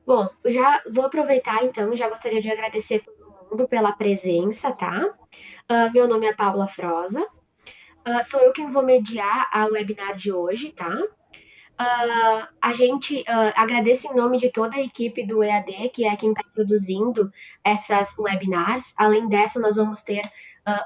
Bom, já vou aproveitar então, já gostaria de agradecer todo mundo pela presença, tá? Meu nome é Paula Froza, sou eu quem vou mediar a webinar de hoje, tá? A gente agradece em nome de toda a equipe do EAD, que é quem está produzindo essas webinars. Além dessa, nós vamos ter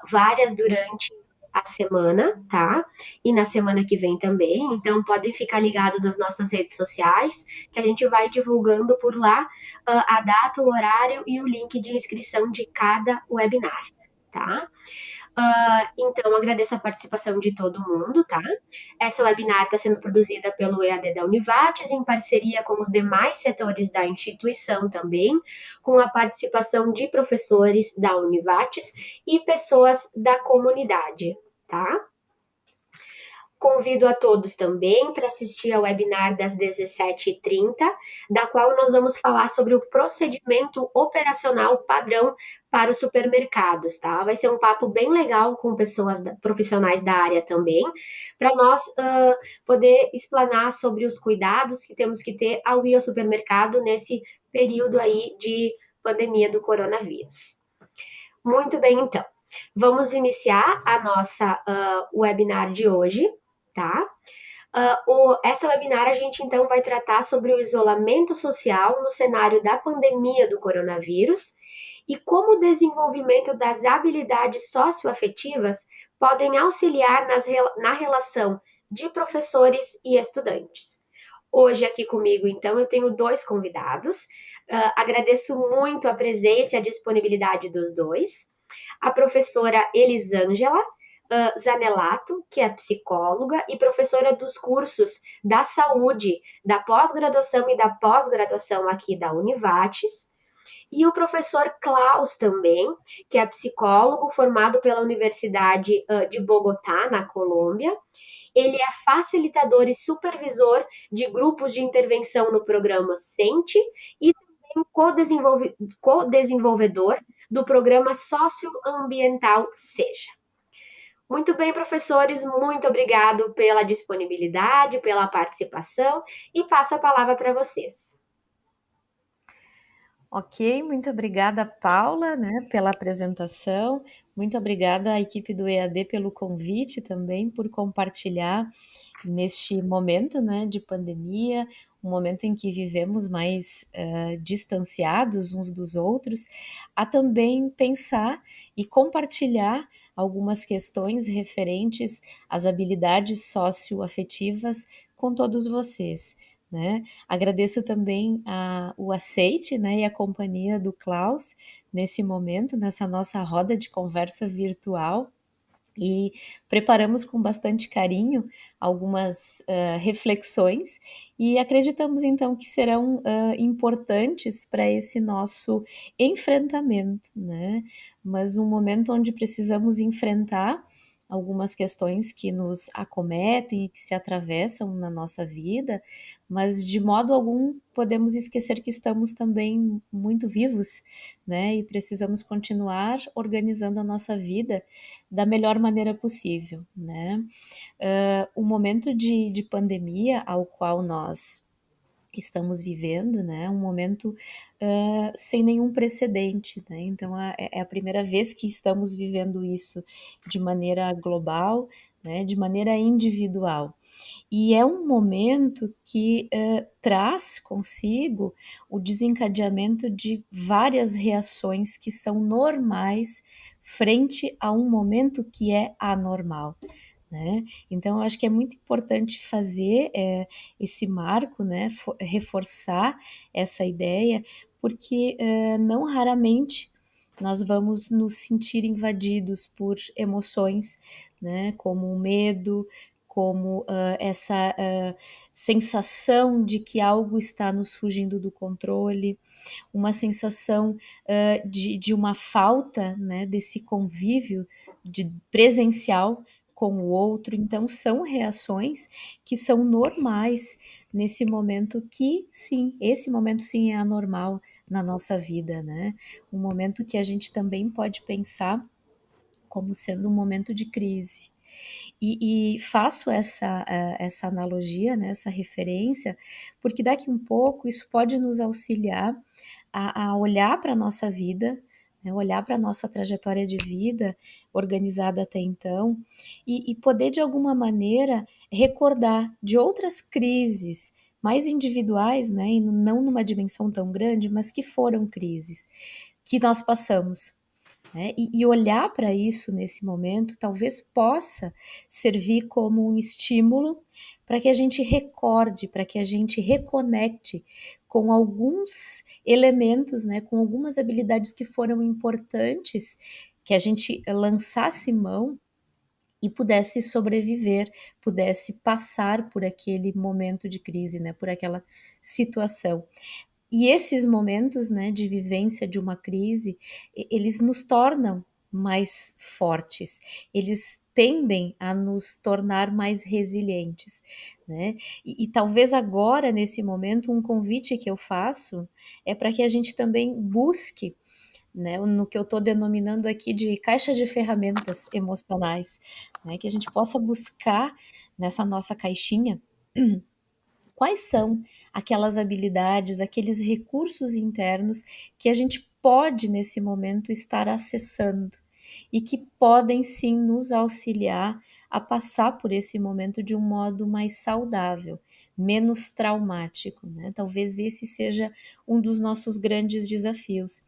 várias durante a semana, tá? E na semana que vem também. Então, podem ficar ligados nas nossas redes sociais, que a gente vai divulgando por lá a data, o horário e o link de inscrição de cada webinar, tá? Então, agradeço a participação de todo mundo, tá? Essa webinar está sendo produzida pelo EAD da Univates, em parceria com os demais setores da instituição também, com a participação de professores da Univates e pessoas da comunidade, tá? Convido a todos também para assistir ao webinar das 17h30, da qual nós vamos falar sobre o procedimento operacional padrão para os supermercados, tá? Vai ser um papo bem legal com pessoas profissionais da área também, para nós poder explanar sobre os cuidados que temos que ter ao ir ao supermercado nesse período aí de pandemia do coronavírus. Muito bem, então. Vamos iniciar a nossa webinar de hoje, tá? Essa webinar a gente então vai tratar sobre o isolamento social no cenário da pandemia do coronavírus e como o desenvolvimento das habilidades socioafetivas podem auxiliar na relação de professores e estudantes. Hoje aqui comigo, então, eu tenho dois convidados. Agradeço muito a presença e a disponibilidade dos dois. A professora Elisângela Zanelato, que é psicóloga e professora dos cursos da saúde, da pós-graduação e da pós-graduação aqui da Univates. E o professor Klaus também, que é psicólogo formado pela Universidade de Bogotá, na Colômbia. Ele é facilitador e supervisor de grupos de intervenção no programa Sente e também co-desenvolvedor do programa socioambiental Seja. Muito bem, professores, muito obrigado pela disponibilidade, pela participação e passo a palavra para vocês. Ok, muito obrigada, Paula, né, pela apresentação. Muito obrigada à equipe do EAD pelo convite também, por compartilhar neste momento, né, de pandemia, um momento em que vivemos mais distanciados uns dos outros, a também pensar e compartilhar algumas questões referentes às habilidades socioafetivas com todos vocês. Né? Agradeço também o aceite, né, e a companhia do Klaus nesse momento, nessa nossa roda de conversa virtual. E preparamos com bastante carinho algumas reflexões e acreditamos então que serão importantes para esse nosso enfrentamento, né? Mas um momento onde precisamos enfrentar algumas questões que nos acometem e que se atravessam na nossa vida, mas de modo algum podemos esquecer que estamos também muito vivos, né? E precisamos continuar organizando a nossa vida da melhor maneira possível, né? O momento de pandemia ao qual nós estamos vivendo, né? Um momento sem nenhum precedente, né? Então é a primeira vez que estamos vivendo isso de maneira global, né? De maneira individual. E é um momento que traz consigo o desencadeamento de várias reações que são normais frente a um momento que é anormal. Né? Então, eu acho que é muito importante fazer esse marco, né? Reforçar essa ideia, porque não raramente nós vamos nos sentir invadidos por emoções, né? Como o medo, como essa sensação de que algo está nos fugindo do controle, uma sensação de uma falta, né, desse convívio presencial com o outro. Então, são reações que são normais nesse momento que, sim, esse momento sim é anormal na nossa vida, né? Um momento que a gente também pode pensar como sendo um momento de crise. E faço essa analogia, né, essa referência, porque daqui um pouco isso pode nos auxiliar a olhar para a nossa vida, né, olhar para a nossa trajetória de vida organizada até então e poder, de alguma maneira, recordar de outras crises mais individuais, né, e não numa dimensão tão grande, mas que foram crises que nós passamos, né? E olhar para isso nesse momento talvez possa servir como um estímulo para que a gente recorde, para que a gente reconecte com alguns elementos, né, com algumas habilidades que foram importantes, que a gente lançasse mão e pudesse sobreviver, pudesse passar por aquele momento de crise, né, por aquela situação. E esses momentos, né, de vivência de uma crise, eles nos tornam mais fortes, eles tendem a nos tornar mais resilientes, né? E talvez agora, nesse momento, um convite que eu faço é para que a gente também busque, né, no que eu estou denominando aqui de caixa de ferramentas emocionais, né, que a gente possa buscar nessa nossa caixinha quais são aquelas habilidades, aqueles recursos internos que a gente pode nesse momento estar acessando e que podem sim nos auxiliar a passar por esse momento de um modo mais saudável, menos traumático, né? Talvez esse seja um dos nossos grandes desafios.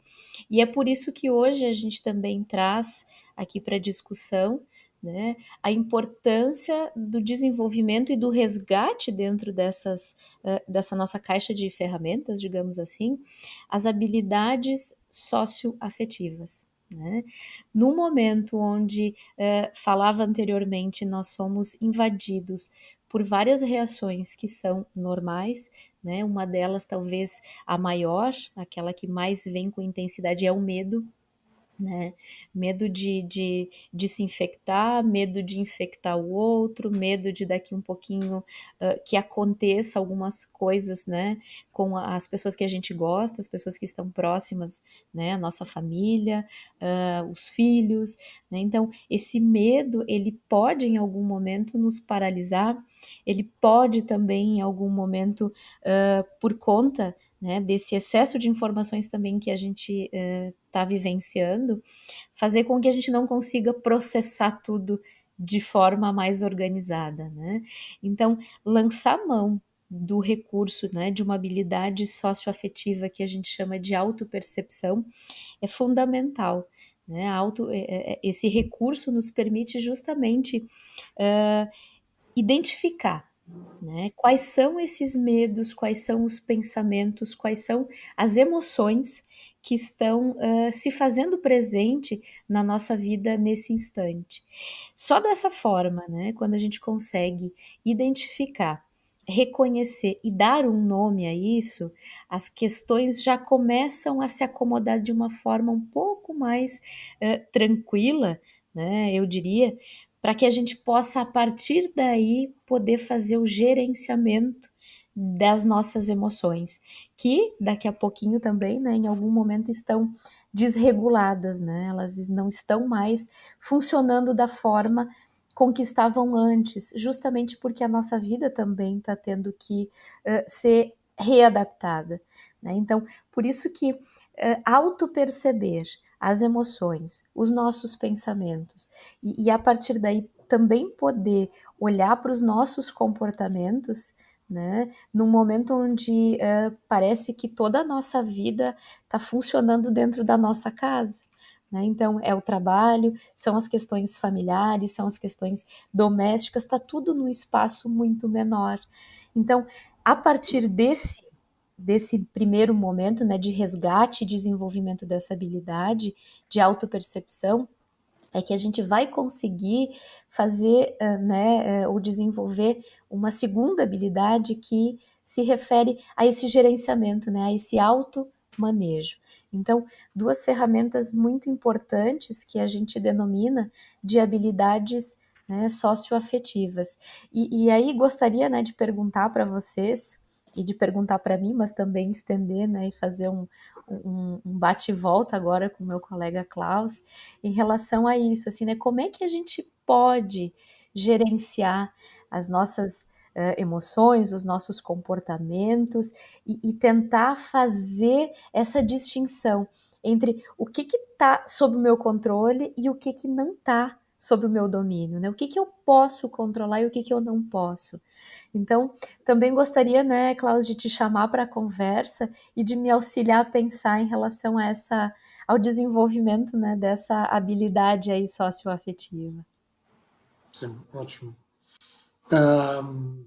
E é por isso que hoje a gente também traz aqui para discussão, né, a importância do desenvolvimento e do resgate dentro dessa nossa caixa de ferramentas, digamos assim, as habilidades socioafetivas. Né? No momento onde falava anteriormente, nós somos invadidos por várias reações que são normais, né? Uma delas, talvez a maior, aquela que mais vem com intensidade, é o medo, né? Medo de se infectar, medo de infectar o outro, medo de daqui um pouquinho que aconteça algumas coisas, né, com as pessoas que a gente gosta, as pessoas que estão próximas, né, a nossa família, os filhos, né? Então, esse medo, ele pode em algum momento nos paralisar, ele pode também em algum momento, por conta, né, desse excesso de informações também que a gente está vivenciando, fazer com que a gente não consiga processar tudo de forma mais organizada, né? Então, lançar mão do recurso, né, de uma habilidade socioafetiva que a gente chama de autopercepção é fundamental. Né? Esse recurso nos permite justamente uh, identificar, né? Quais são esses medos, quais são os pensamentos, quais são as emoções que estão se fazendo presente na nossa vida nesse instante. Só dessa forma, né, quando a gente consegue identificar, reconhecer e dar um nome a isso, as questões já começam a se acomodar de uma forma um pouco mais tranquila, né, eu diria, para que a gente possa, a partir daí, poder fazer o gerenciamento das nossas emoções, que daqui a pouquinho também, né, em algum momento estão desreguladas, né? Elas não estão mais funcionando da forma com que estavam antes, justamente porque a nossa vida também está tendo que ser readaptada, né? Então, por isso que auto-perceber as emoções, os nossos pensamentos, e a partir daí também poder olhar para os nossos comportamentos, né? Num momento onde parece que toda a nossa vida está funcionando dentro da nossa casa. Né? Então, é o trabalho, são as questões familiares, são as questões domésticas, está tudo num espaço muito menor. Então, a partir desse primeiro momento, né, de resgate e desenvolvimento dessa habilidade de autopercepção, é que a gente vai conseguir fazer, né, ou desenvolver uma segunda habilidade que se refere a esse gerenciamento, né, a esse automanejo. Então, duas ferramentas muito importantes que a gente denomina de habilidades, né, socioafetivas. E aí gostaria, né, de perguntar para vocês e de perguntar para mim, mas também estender, né, e fazer um bate e volta agora com o meu colega Klaus, em relação a isso, assim, né? Como é que a gente pode gerenciar as nossas emoções, os nossos comportamentos e tentar fazer essa distinção entre o que está sob o meu controle e o que não está sob o meu domínio, né? O que eu posso controlar e o que eu não posso. Então, também gostaria, né, Klaus, de te chamar para a conversa e de me auxiliar a pensar em relação a ao desenvolvimento, né, dessa habilidade aí socioafetiva. Sim, ótimo. Ahm,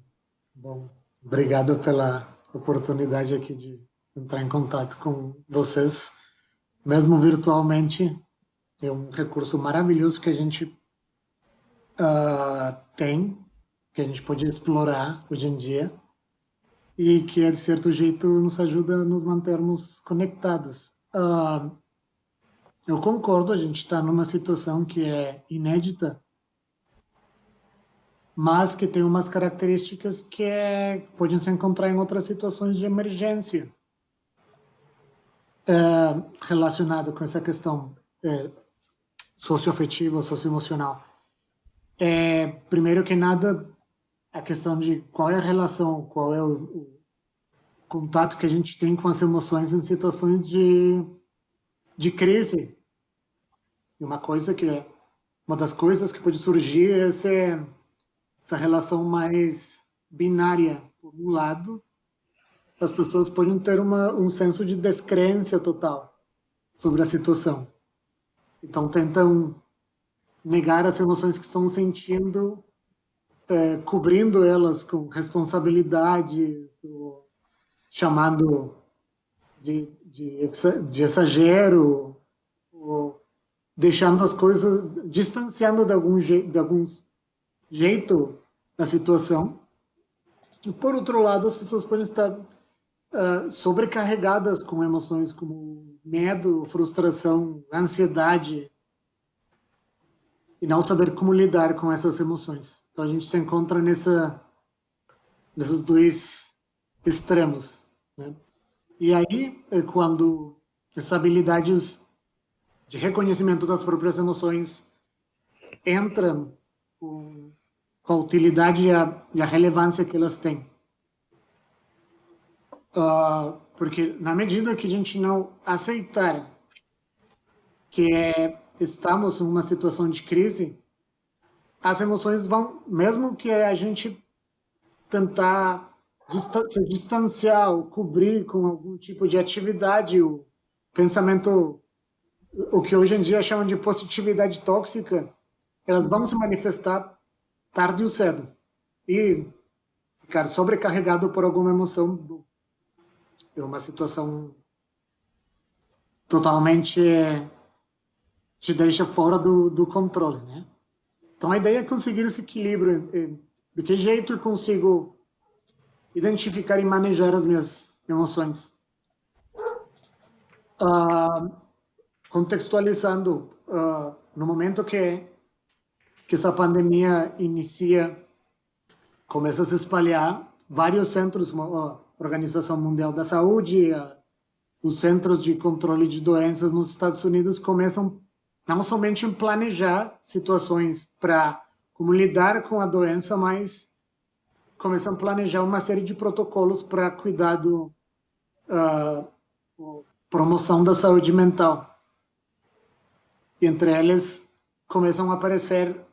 Bom, obrigado pela oportunidade aqui de entrar em contato com vocês, mesmo virtualmente. É um recurso maravilhoso que a gente tem, que a gente pode explorar hoje em dia e que, de certo jeito, nos ajuda a nos mantermos conectados. Eu concordo, a gente está numa situação que é inédita, mas que tem umas características que podem se encontrar em outras situações de emergência relacionado com essa questão socioafetiva, socioemocional. Primeiro que nada, a questão de qual é a relação, qual é o contato que a gente tem com as emoções em situações de crise. E uma das coisas que pode surgir é essa relação mais binária. Por um lado, as pessoas podem ter um senso de descrença total sobre a situação. Então tentam negar as emoções que estão sentindo, cobrindo elas com responsabilidades, ou chamando de exagero, ou deixando as coisas, distanciando de algum jeito a situação. E, por outro lado, as pessoas podem estar sobrecarregadas com emoções como medo, frustração, ansiedade, e não saber como lidar com essas emoções. Então a gente se encontra nesses dois extremos, né? E aí é quando essas habilidades de reconhecimento das próprias emoções entram com a utilidade e a relevância que elas têm. Porque na medida que a gente não aceitar que estamos em uma situação de crise, as emoções vão, mesmo que a gente tentar se distanciar ou cobrir com algum tipo de atividade, o pensamento, o que hoje em dia chamam de positividade tóxica, elas vão se manifestar tarde ou cedo e ficar sobrecarregado por alguma emoção. É uma situação totalmente te deixa fora do controle, né? Então a ideia é conseguir esse equilíbrio. De que jeito eu consigo identificar e manejar as minhas emoções? Contextualizando, no momento que essa pandemia inicia, começa a se espalhar, vários centros, a Organização Mundial da Saúde, os centros de controle de doenças nos Estados Unidos começam não somente a planejar situações para como lidar com a doença, mas começam a planejar uma série de protocolos para cuidado, promoção da saúde mental. E entre eles começam a aparecer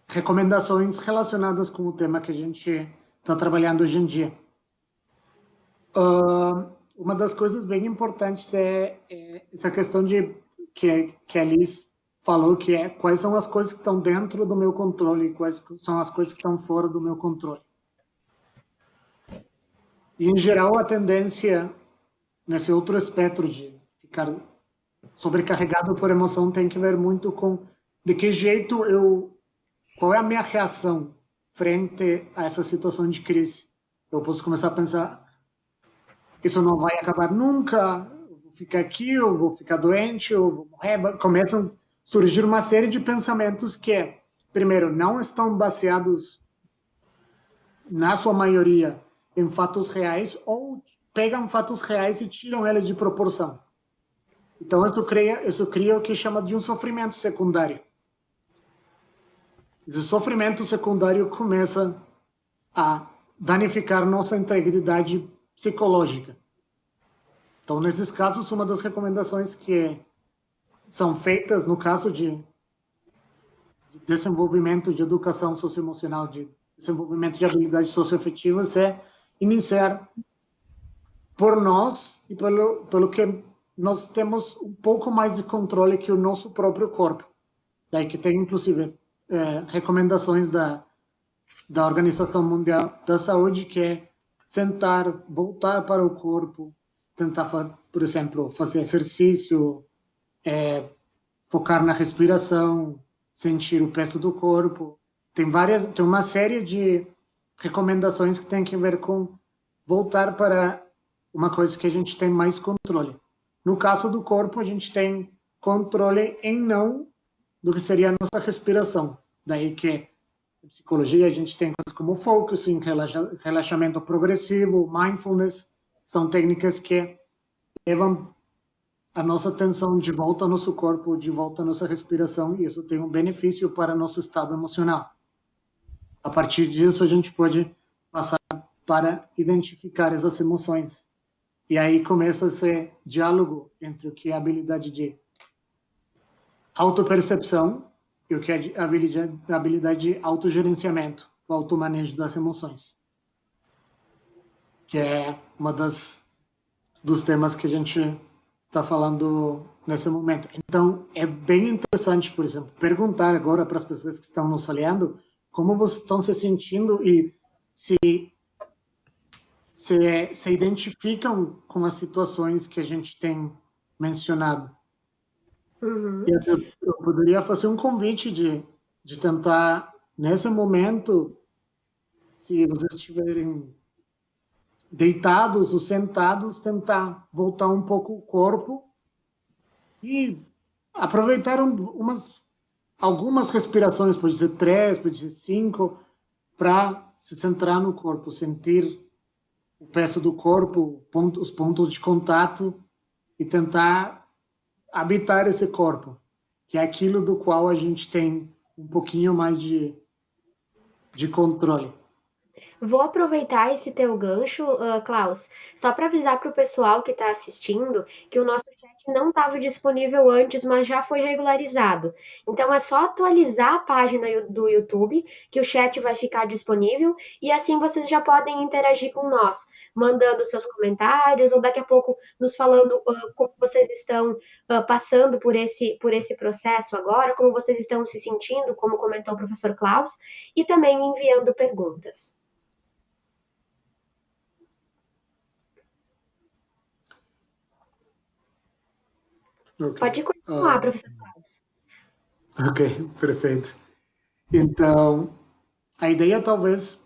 recomendações relacionadas com o tema que a gente está trabalhando hoje em dia. Uma das coisas bem importantes é essa questão que a Liz falou, que é quais são as coisas que estão dentro do meu controle e quais são as coisas que estão fora do meu controle. E, em geral, a tendência nesse outro espectro de ficar sobrecarregado por emoção tem que ver muito com de que jeito qual é a minha reação frente a essa situação de crise. Eu posso começar a pensar, isso não vai acabar nunca, eu vou ficar aqui, eu vou ficar doente, eu vou morrer. Começam a surgir uma série de pensamentos que, primeiro, não estão baseados, na sua maioria, em fatos reais, ou pegam fatos reais e tiram eles de proporção. Então, isso cria o que chama de um sofrimento secundário. esse sofrimento secundário começa a danificar nossa integridade psicológica. Então, nesses casos, uma das recomendações que são feitas no caso de desenvolvimento de educação socioemocional, de desenvolvimento de habilidades socioafetivas, é iniciar por nós e pelo que nós temos um pouco mais de controle que o nosso próprio corpo. Daí que tem, inclusive, recomendações da Organização Mundial da Saúde, que é sentar, voltar para o corpo, tentar, por exemplo, fazer exercício, focar na respiração, sentir o peso do corpo. Tem uma série de recomendações que tem que ver com voltar para uma coisa que a gente tem mais controle. No caso do corpo, a gente tem controle em não do que seria a nossa respiração. Daí que em psicologia a gente tem coisas como focusing, relaxamento progressivo, mindfulness, são técnicas que levam a nossa atenção de volta ao nosso corpo, de volta à nossa respiração, e isso tem um benefício para nosso estado emocional. A partir disso, a gente pode passar para identificar essas emoções. E aí começa esse diálogo entre o que é a habilidade de autopercepção e o que é a habilidade de autogerenciamento, o automanejo das emoções, que é uma dos temas que a gente está falando nesse momento. Então, é bem interessante, por exemplo, perguntar agora para as pessoas que estão nos olhando como vocês estão se sentindo e se identificam com as situações que a gente tem mencionado. Uhum. Eu poderia fazer um convite de tentar, nesse momento, se vocês estiverem deitados ou sentados, tentar voltar um pouco o corpo e aproveitar algumas respirações, pode ser 3, pode ser 5, para se centrar no corpo, sentir o peso do corpo, os pontos de contato e tentar habitar esse corpo, que é aquilo do qual a gente tem um pouquinho mais de controle. Vou aproveitar esse teu gancho, Klaus, só para avisar para o pessoal que está assistindo que o nosso chat não estava disponível antes, mas já foi regularizado. Então é só atualizar a página do YouTube que o chat vai ficar disponível e assim vocês já podem interagir com nós, mandando seus comentários ou daqui a pouco nos falando como vocês estão passando por esse processo agora, como vocês estão se sentindo, como comentou o professor Klaus, e também enviando perguntas. Okay. Pode continuar, professor Klaus. Ok, perfeito. Então, a ideia talvez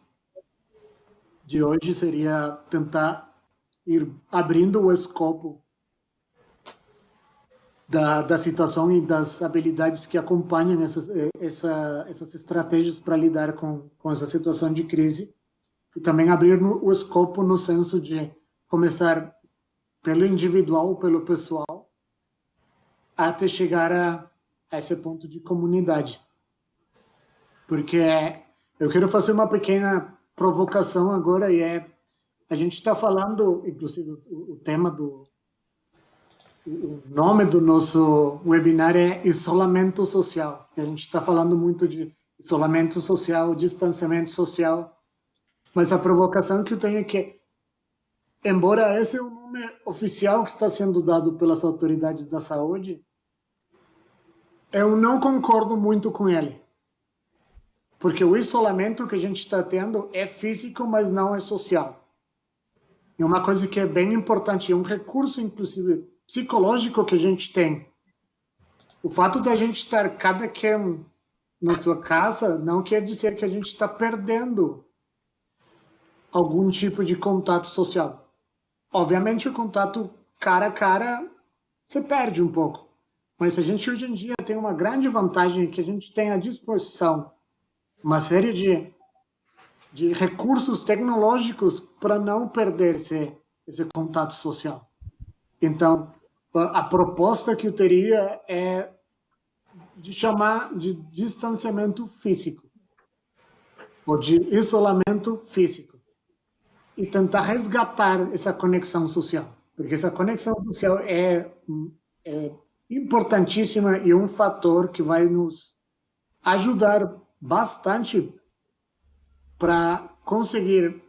de hoje seria tentar ir abrindo o escopo da situação e das habilidades que acompanham essas estratégias para lidar com essa situação de crise. E também abrir o escopo no senso de começar pelo individual, pelo pessoal, até chegar a esse ponto de comunidade. Porque eu quero fazer uma pequena provocação agora, a gente está falando, inclusive o tema o nome do nosso webinar é isolamento social. A gente está falando muito de isolamento social, distanciamento social, mas a provocação que eu tenho é que, embora esse é o nome oficial que está sendo dado pelas autoridades da saúde, eu não concordo muito com ele. Porque o isolamento que a gente está tendo é físico, mas não é social. E uma coisa que é bem importante, é um recurso, inclusive, psicológico que a gente tem. O fato de a gente estar cada quem na sua casa não quer dizer que a gente está perdendo algum tipo de contato social. Obviamente, o contato cara a cara se perde um pouco. Mas a gente hoje em dia tem uma grande vantagem que a gente tem à disposição uma série de recursos tecnológicos para não perder esse contato social. Então, a proposta que eu teria é de chamar de distanciamento físico. ou de isolamento físico e tentar resgatar essa conexão social, porque essa conexão social é importantíssima e um fator que vai nos ajudar bastante para conseguir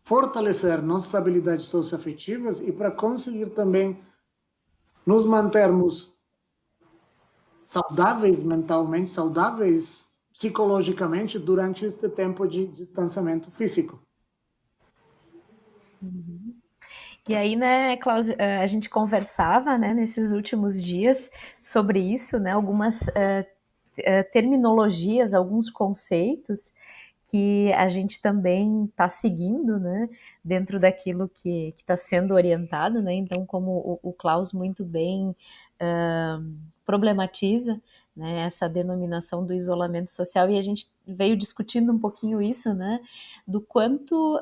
fortalecer nossas habilidades socioafetivas e para conseguir também nos mantermos saudáveis mentalmente, saudáveis psicologicamente durante este tempo de distanciamento físico. E aí, né, Klaus, a gente conversava, né, nesses últimos dias sobre isso, né, algumas terminologias, alguns conceitos que a gente também está seguindo, né, dentro daquilo que está sendo orientado, né, então como o Klaus muito bem problematiza, né, essa denominação do isolamento social e a gente veio discutindo um pouquinho isso, né, do quanto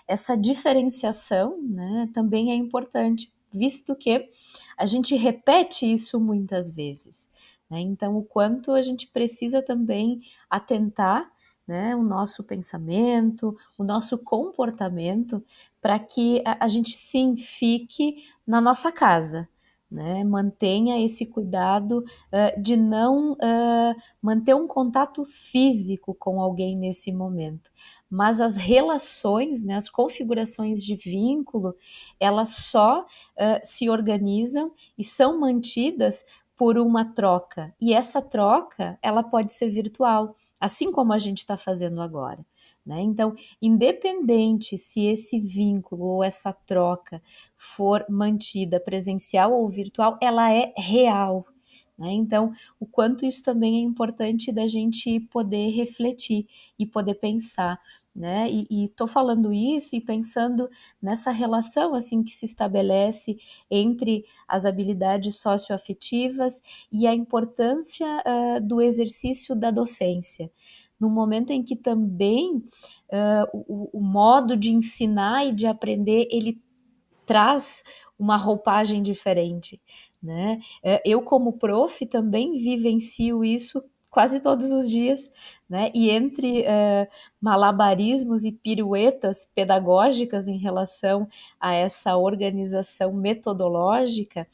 essa diferenciação, né, também é importante, visto que a gente repete isso muitas vezes, né, então o quanto a gente precisa também atentar, né, o nosso pensamento, o nosso comportamento, para que a gente sim fique na nossa casa, né, mantenha esse cuidado de não manter um contato físico com alguém nesse momento. Mas as relações, né, as configurações de vínculo, elas só se organizam e são mantidas por uma troca. E essa troca, ela pode ser virtual, assim como a gente está fazendo agora. Né? Então, independente se esse vínculo ou essa troca for mantida presencial ou virtual, ela é real. Né? Então, o quanto isso também é importante da gente poder refletir e poder pensar. Né? E estou falando isso e pensando nessa relação assim que se estabelece entre as habilidades socioafetivas e a importância do exercício da docência. No momento em que também o modo de ensinar e de aprender ele traz uma roupagem diferente, né? Eu como prof também vivencio isso quase todos os dias, né? E entre malabarismos e piruetas pedagógicas em relação a essa organização metodológica,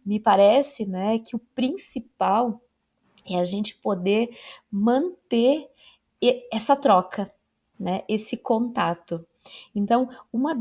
me parece, né, que o principal é a gente poder manter essa troca, né, esse contato. Então, uma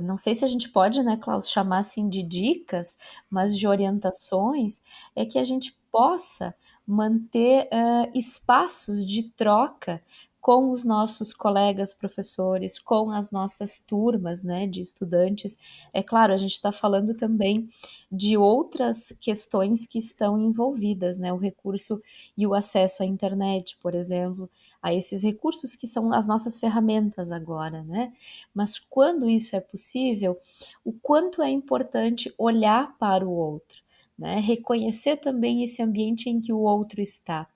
não sei se a gente pode, né, Klaus, chamar assim de dicas, mas de orientações, é que a gente possa manter espaços de troca com os nossos colegas professores, com as nossas turmas, né, de estudantes. É claro, a gente está falando também de outras questões que estão envolvidas, né, o recurso e o acesso à internet, por exemplo, a esses recursos que são as nossas ferramentas agora, né? Mas quando isso é possível, o quanto é importante olhar para o outro, né? Reconhecer também esse ambiente em que o outro está,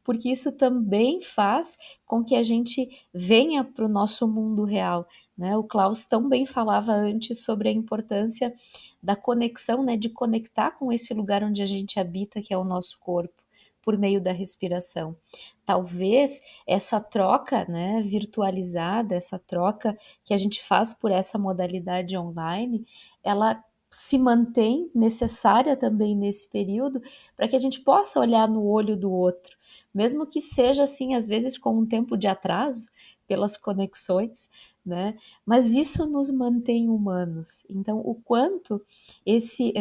porque isso também faz com que a gente venha para o nosso mundo real. Né? O Klaus tão bem falava antes sobre a importância da conexão, né? De conectar com esse lugar onde a gente habita, que é o nosso corpo, por meio da respiração. Talvez essa troca, né, virtualizada, essa troca que a gente faz por essa modalidade online, ela se mantém necessária também nesse período para que a gente possa olhar no olho do outro, mesmo que seja assim, às vezes com um tempo de atraso pelas conexões, né? Mas isso nos mantém humanos. Então, o quanto esse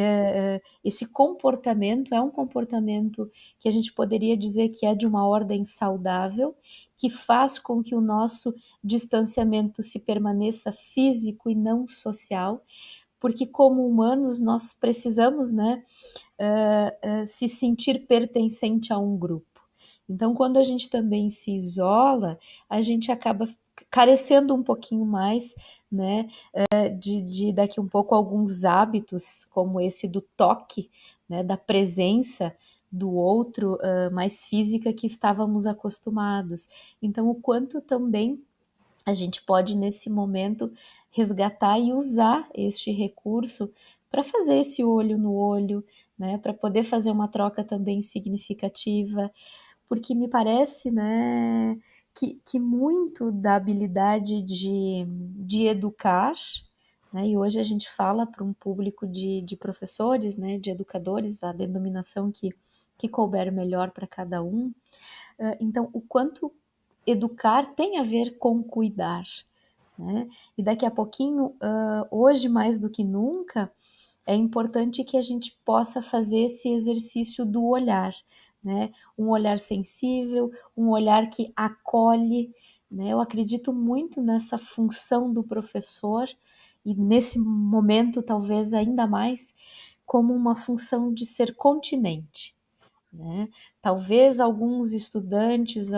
comportamento é um comportamento que a gente poderia dizer que é de uma ordem saudável, que faz com que o nosso distanciamento se permaneça físico e não social, porque como humanos nós precisamos, né, se sentir pertencente a um grupo. Então, quando a gente também se isola, a gente acaba carecendo um pouquinho mais, né, de daqui um pouco alguns hábitos, como esse do toque, né, da presença do outro mais física que estávamos acostumados. Então, o quanto também a gente pode, nesse momento, resgatar e usar este recurso para fazer esse olho no olho, né, para poder fazer uma troca também significativa, porque me parece, né, que muito da habilidade de educar, né, e hoje a gente fala para um público de professores, né, de educadores, a denominação que couber melhor para cada um. Então, o quanto educar tem a ver com cuidar, né? E daqui a pouquinho, hoje mais do que nunca, é importante que a gente possa fazer esse exercício do olhar, né? Um olhar sensível, um olhar que acolhe, né? Eu acredito muito nessa função do professor e nesse momento talvez ainda mais como uma função de ser continente, né? Talvez alguns estudantes,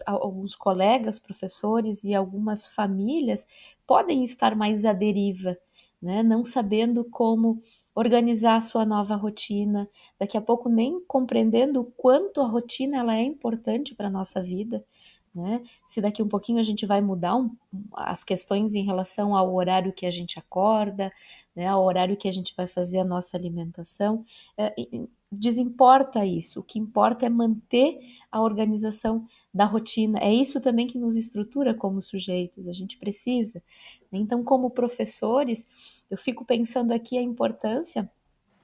alguns colegas professores e algumas famílias podem estar mais à deriva, né? Não sabendo como organizar a sua nova rotina, daqui a pouco nem compreendendo o quanto a rotina ela é importante para a nossa vida, né? Se daqui um pouquinho a gente vai mudar as questões em relação ao horário que a gente acorda, né, ao horário que a gente vai fazer a nossa alimentação, é, desimporta isso. O que importa é manter a organização da rotina. É isso também que nos estrutura como sujeitos. A gente precisa. Então, como professores, eu fico pensando aqui a importância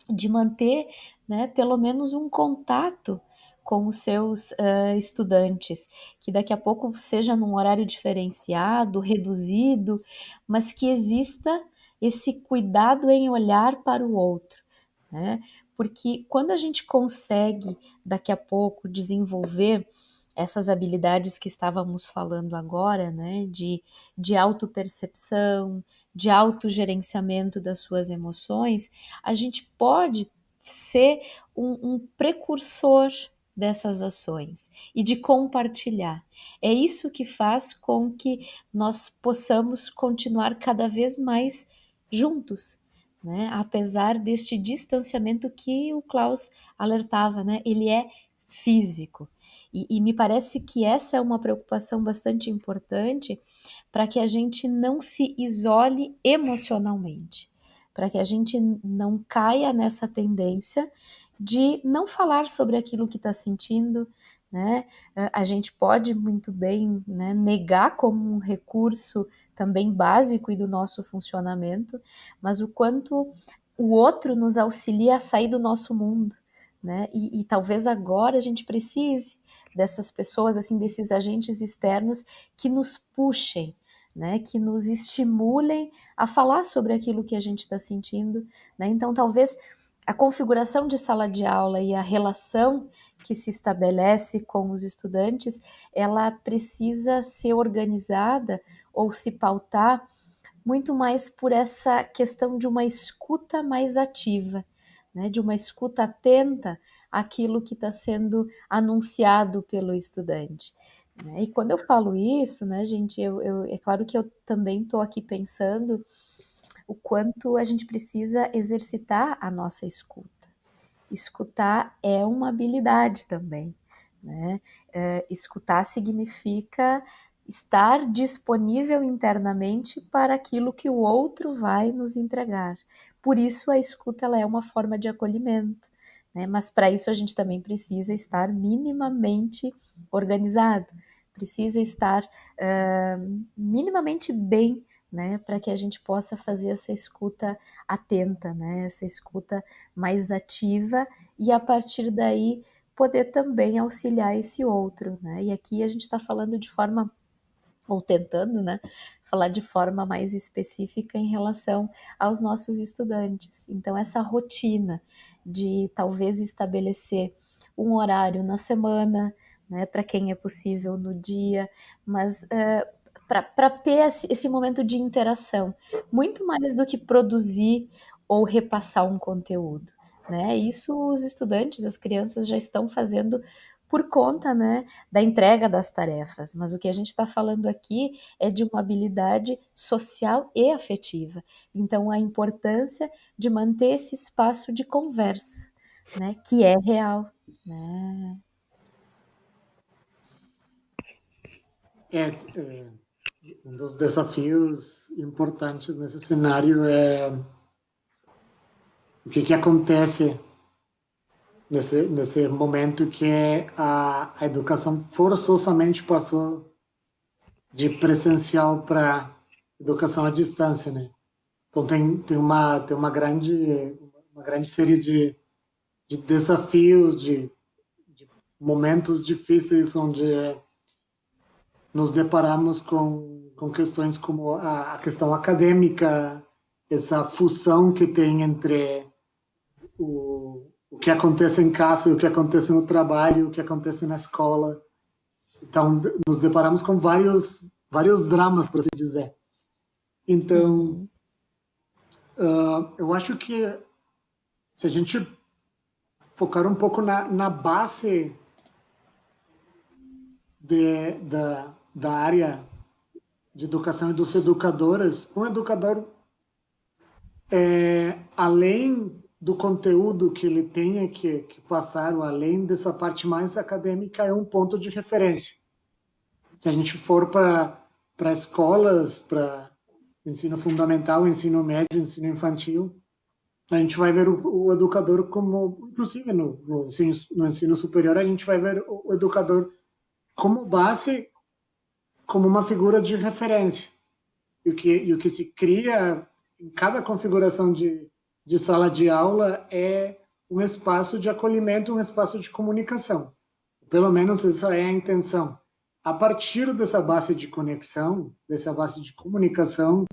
de manter, né, pelo menos um contato com os seus estudantes, que daqui a pouco seja num horário diferenciado, reduzido, mas que exista esse cuidado em olhar para o outro, né? Porque quando a gente consegue daqui a pouco desenvolver essas habilidades que estávamos falando agora, né, de autopercepção, de autogerenciamento das suas emoções, a gente pode ser um precursor dessas ações e de compartilhar. É isso que faz com que nós possamos continuar cada vez mais juntos, né? Apesar deste distanciamento que o Klaus alertava, né? Ele é físico. E me parece que essa é uma preocupação bastante importante para que a gente não se isole emocionalmente, para que a gente não caia nessa tendência de não falar sobre aquilo que está sentindo, né? A gente pode muito bem, né, negar como um recurso também básico e do nosso funcionamento, mas o quanto o outro nos auxilia a sair do nosso mundo, né? E talvez agora a gente precise dessas pessoas, assim, desses agentes externos que nos puxem, né? Que nos estimulem a falar sobre aquilo que a gente está sentindo, né? Então, talvez a configuração de sala de aula e a relação que se estabelece com os estudantes, ela precisa ser organizada ou se pautar muito mais por essa questão de uma escuta mais ativa, né, de uma escuta atenta àquilo que está sendo anunciado pelo estudante. Né? E quando eu falo isso, né, gente, é claro que eu também estou aqui pensando o quanto a gente precisa exercitar a nossa escuta. Escutar é uma habilidade também, né? Escutar significa estar disponível internamente para aquilo que o outro vai nos entregar. Por isso a escuta ela é uma forma de acolhimento, né? Mas para isso a gente também precisa estar minimamente organizado, precisa estar minimamente bem, né? Para que a gente possa fazer essa escuta atenta, né? Essa escuta mais ativa e a partir daí poder também auxiliar esse outro, né? E aqui a gente está falando de forma, ou tentando, né, falar de forma mais específica em relação aos nossos estudantes. Então, essa rotina de talvez estabelecer um horário na semana, né, para quem é possível no dia, mas para ter esse momento de interação, muito mais do que produzir ou repassar um conteúdo. Né? Isso os estudantes, as crianças já estão fazendo por conta, né, da entrega das tarefas, mas o que a gente está falando aqui é de uma habilidade social e afetiva. Então, a importância de manter esse espaço de conversa, né, que é real, né? É, um dos desafios importantes nesse cenário é o que acontece nesse momento que a educação forçosamente passou de presencial para educação à distância, né? Então uma grande série de desafios, de momentos difíceis onde nos deparamos com questões como a questão acadêmica, essa fusão que tem entre o que acontece em casa, o que acontece no trabalho, o que acontece na escola. Então, nos deparamos com vários dramas, por assim dizer. Então, eu acho que se a gente focar um pouco na base da área de educação e dos educadores, um educador, além do conteúdo que ele tenha que passar, ou além dessa parte mais acadêmica, é um ponto de referência. Se a gente for para escolas, para ensino fundamental, ensino médio, ensino infantil, a gente vai ver o educador como, inclusive no ensino superior, a gente vai ver o educador como base, como uma figura de referência. E o que se cria em cada configuração de sala de aula é um espaço de acolhimento, um espaço de comunicação. Pelo menos essa é a intenção. A partir dessa base de conexão, dessa base de comunicação,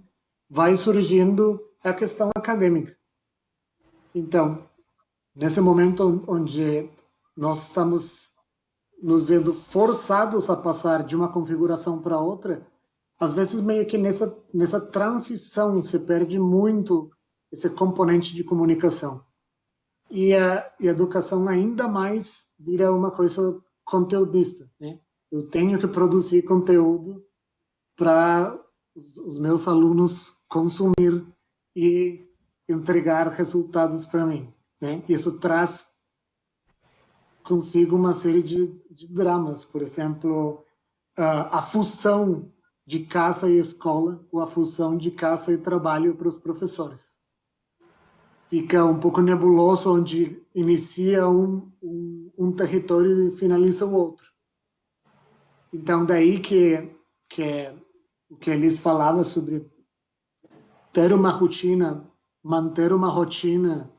vai surgindo a questão acadêmica. Então, nesse momento onde nós estamos nos vendo forçados a passar de uma configuração para outra, às vezes meio que nessa transição se perde muito esse componente de comunicação. E a educação ainda mais vira uma coisa conteudista, né? Eu tenho que produzir conteúdo para os meus alunos consumir e entregar resultados para mim, né? Isso traz consigo uma série de dramas, por exemplo, a fusão de casa e escola, ou a fusão de casa e trabalho para os professores. Fica um pouco nebuloso onde inicia um território e finaliza o outro. Então, daí o que eles falavam sobre ter uma rotina, manter uma rotina,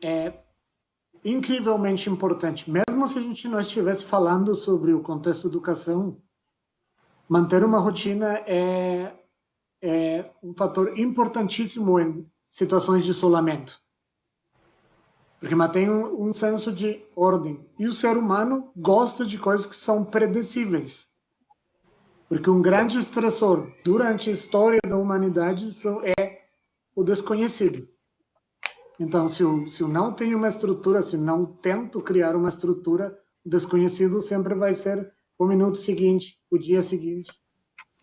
é incrivelmente importante. Mesmo se a gente não estivesse falando sobre o contexto da educação, manter uma rotina é um fator importantíssimo em situações de isolamento. Porque mantém um senso de ordem. E o ser humano gosta de coisas que são predicíveis. Porque um grande estressor durante a história da humanidade é o desconhecido. Então, se eu não tenho uma estrutura, se eu não tento criar uma estrutura, o desconhecido sempre vai ser o minuto seguinte, o dia seguinte.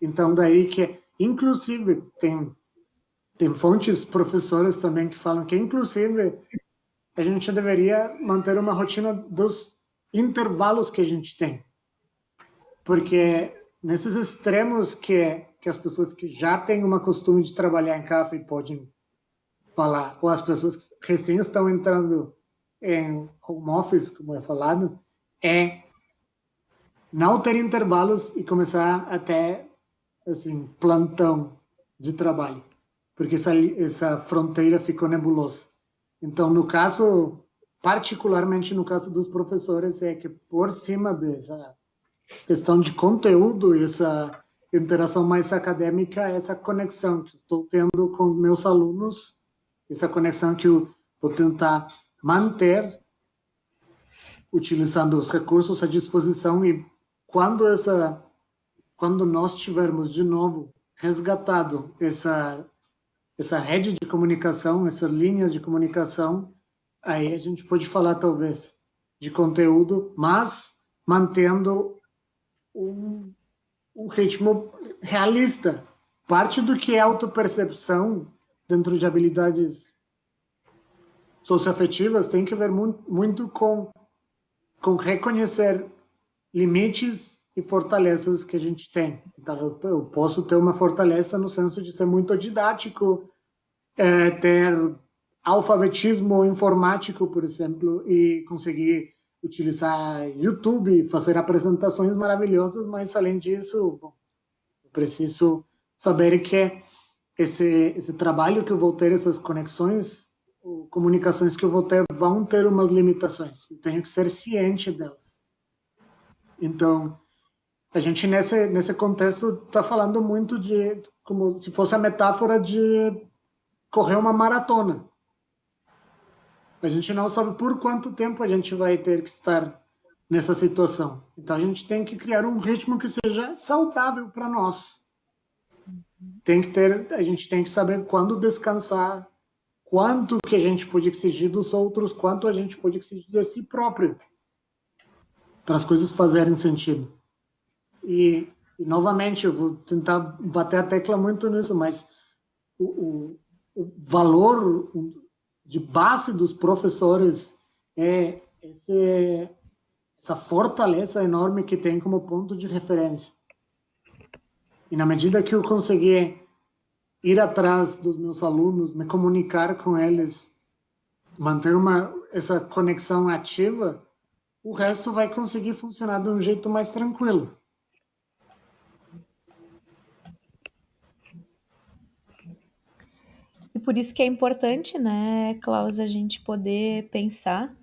Então, daí que, inclusive, tem fontes professoras também que falam que, inclusive, a gente deveria manter uma rotina dos intervalos que a gente tem. Porque nesses extremos que as pessoas que já têm uma costume de trabalhar em casa e podem falar, ou as pessoas que recém estão entrando em home office, como é falado, é não ter intervalos e começar até assim, plantão de trabalho, porque essa fronteira ficou nebulosa. Então, no caso, particularmente no caso dos professores, é que por cima dessa questão de conteúdo e essa interação mais acadêmica, essa conexão que estou tendo com meus alunos, essa conexão que eu vou tentar manter utilizando os recursos à disposição e quando nós tivermos de novo resgatado essa rede de comunicação, essas linhas de comunicação, aí a gente pode falar talvez de conteúdo, mas mantendo um ritmo realista. Parte do que é autopercepção dentro de habilidades socioafetivas tem que ver muito com reconhecer limites e fortalezas que a gente tem. Então, eu posso ter uma fortaleza no senso de ser muito didático, ter alfabetismo informático, por exemplo, e conseguir utilizar YouTube, fazer apresentações maravilhosas, mas além disso, bom, eu preciso saber que esse trabalho que eu vou ter, essas conexões, comunicações que eu vou ter, vão ter umas limitações. Eu tenho que ser ciente delas. Então, a gente nesse contexto está falando muito de como se fosse a metáfora de correr uma maratona. A gente não sabe por quanto tempo a gente vai ter que estar nessa situação. Então a gente tem que criar um ritmo que seja saudável para nós. A gente tem que saber quando descansar, quanto que a gente pode exigir dos outros, quanto a gente pode exigir de si próprio, para as coisas fazerem sentido. E novamente, eu vou tentar bater a tecla muito nisso, mas o valor de base dos professores é essa fortaleza enorme que tem como ponto de referência. E na medida que eu conseguir ir atrás dos meus alunos, me comunicar com eles, manter essa conexão ativa, o resto vai conseguir funcionar de um jeito mais tranquilo. E por isso que é importante, né, Klaus, a gente poder pensar,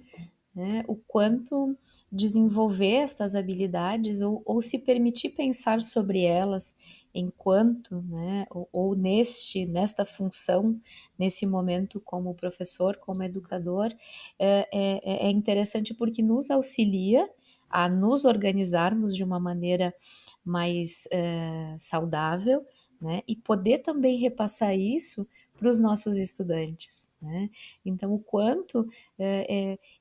né, o quanto desenvolver estas habilidades ou se permitir pensar sobre elas enquanto, né, ou nesta função, nesse momento como professor, como educador, é interessante porque nos auxilia a nos organizarmos de uma maneira mais saudável, né, e poder também repassar isso para os nossos estudantes, né? Então, o quanto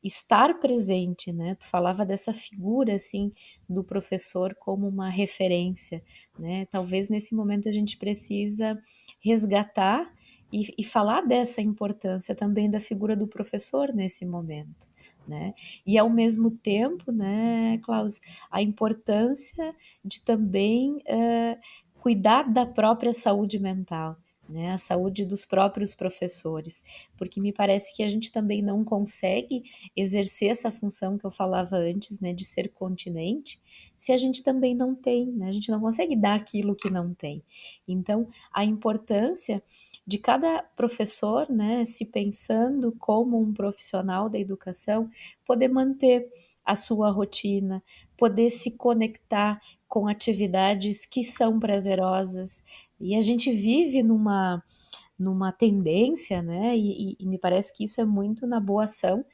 estar presente, né? Tu falava dessa figura, assim, do professor como uma referência, né? Talvez nesse momento a gente precisa resgatar e falar dessa importância também da figura do professor nesse momento, né? E ao mesmo tempo, né, Klaus, a importância de também cuidar da própria saúde mental, né, a saúde dos próprios professores, porque me parece que a gente também não consegue exercer essa função que eu falava antes, né, de ser continente, se a gente também não tem, né, a gente não consegue dar aquilo que não tem. Então, a importância de cada professor, né, se pensando como um profissional da educação, poder manter a sua rotina, poder se conectar com atividades que são prazerosas, e a gente vive numa tendência, né? E me parece que isso é muito na boa ação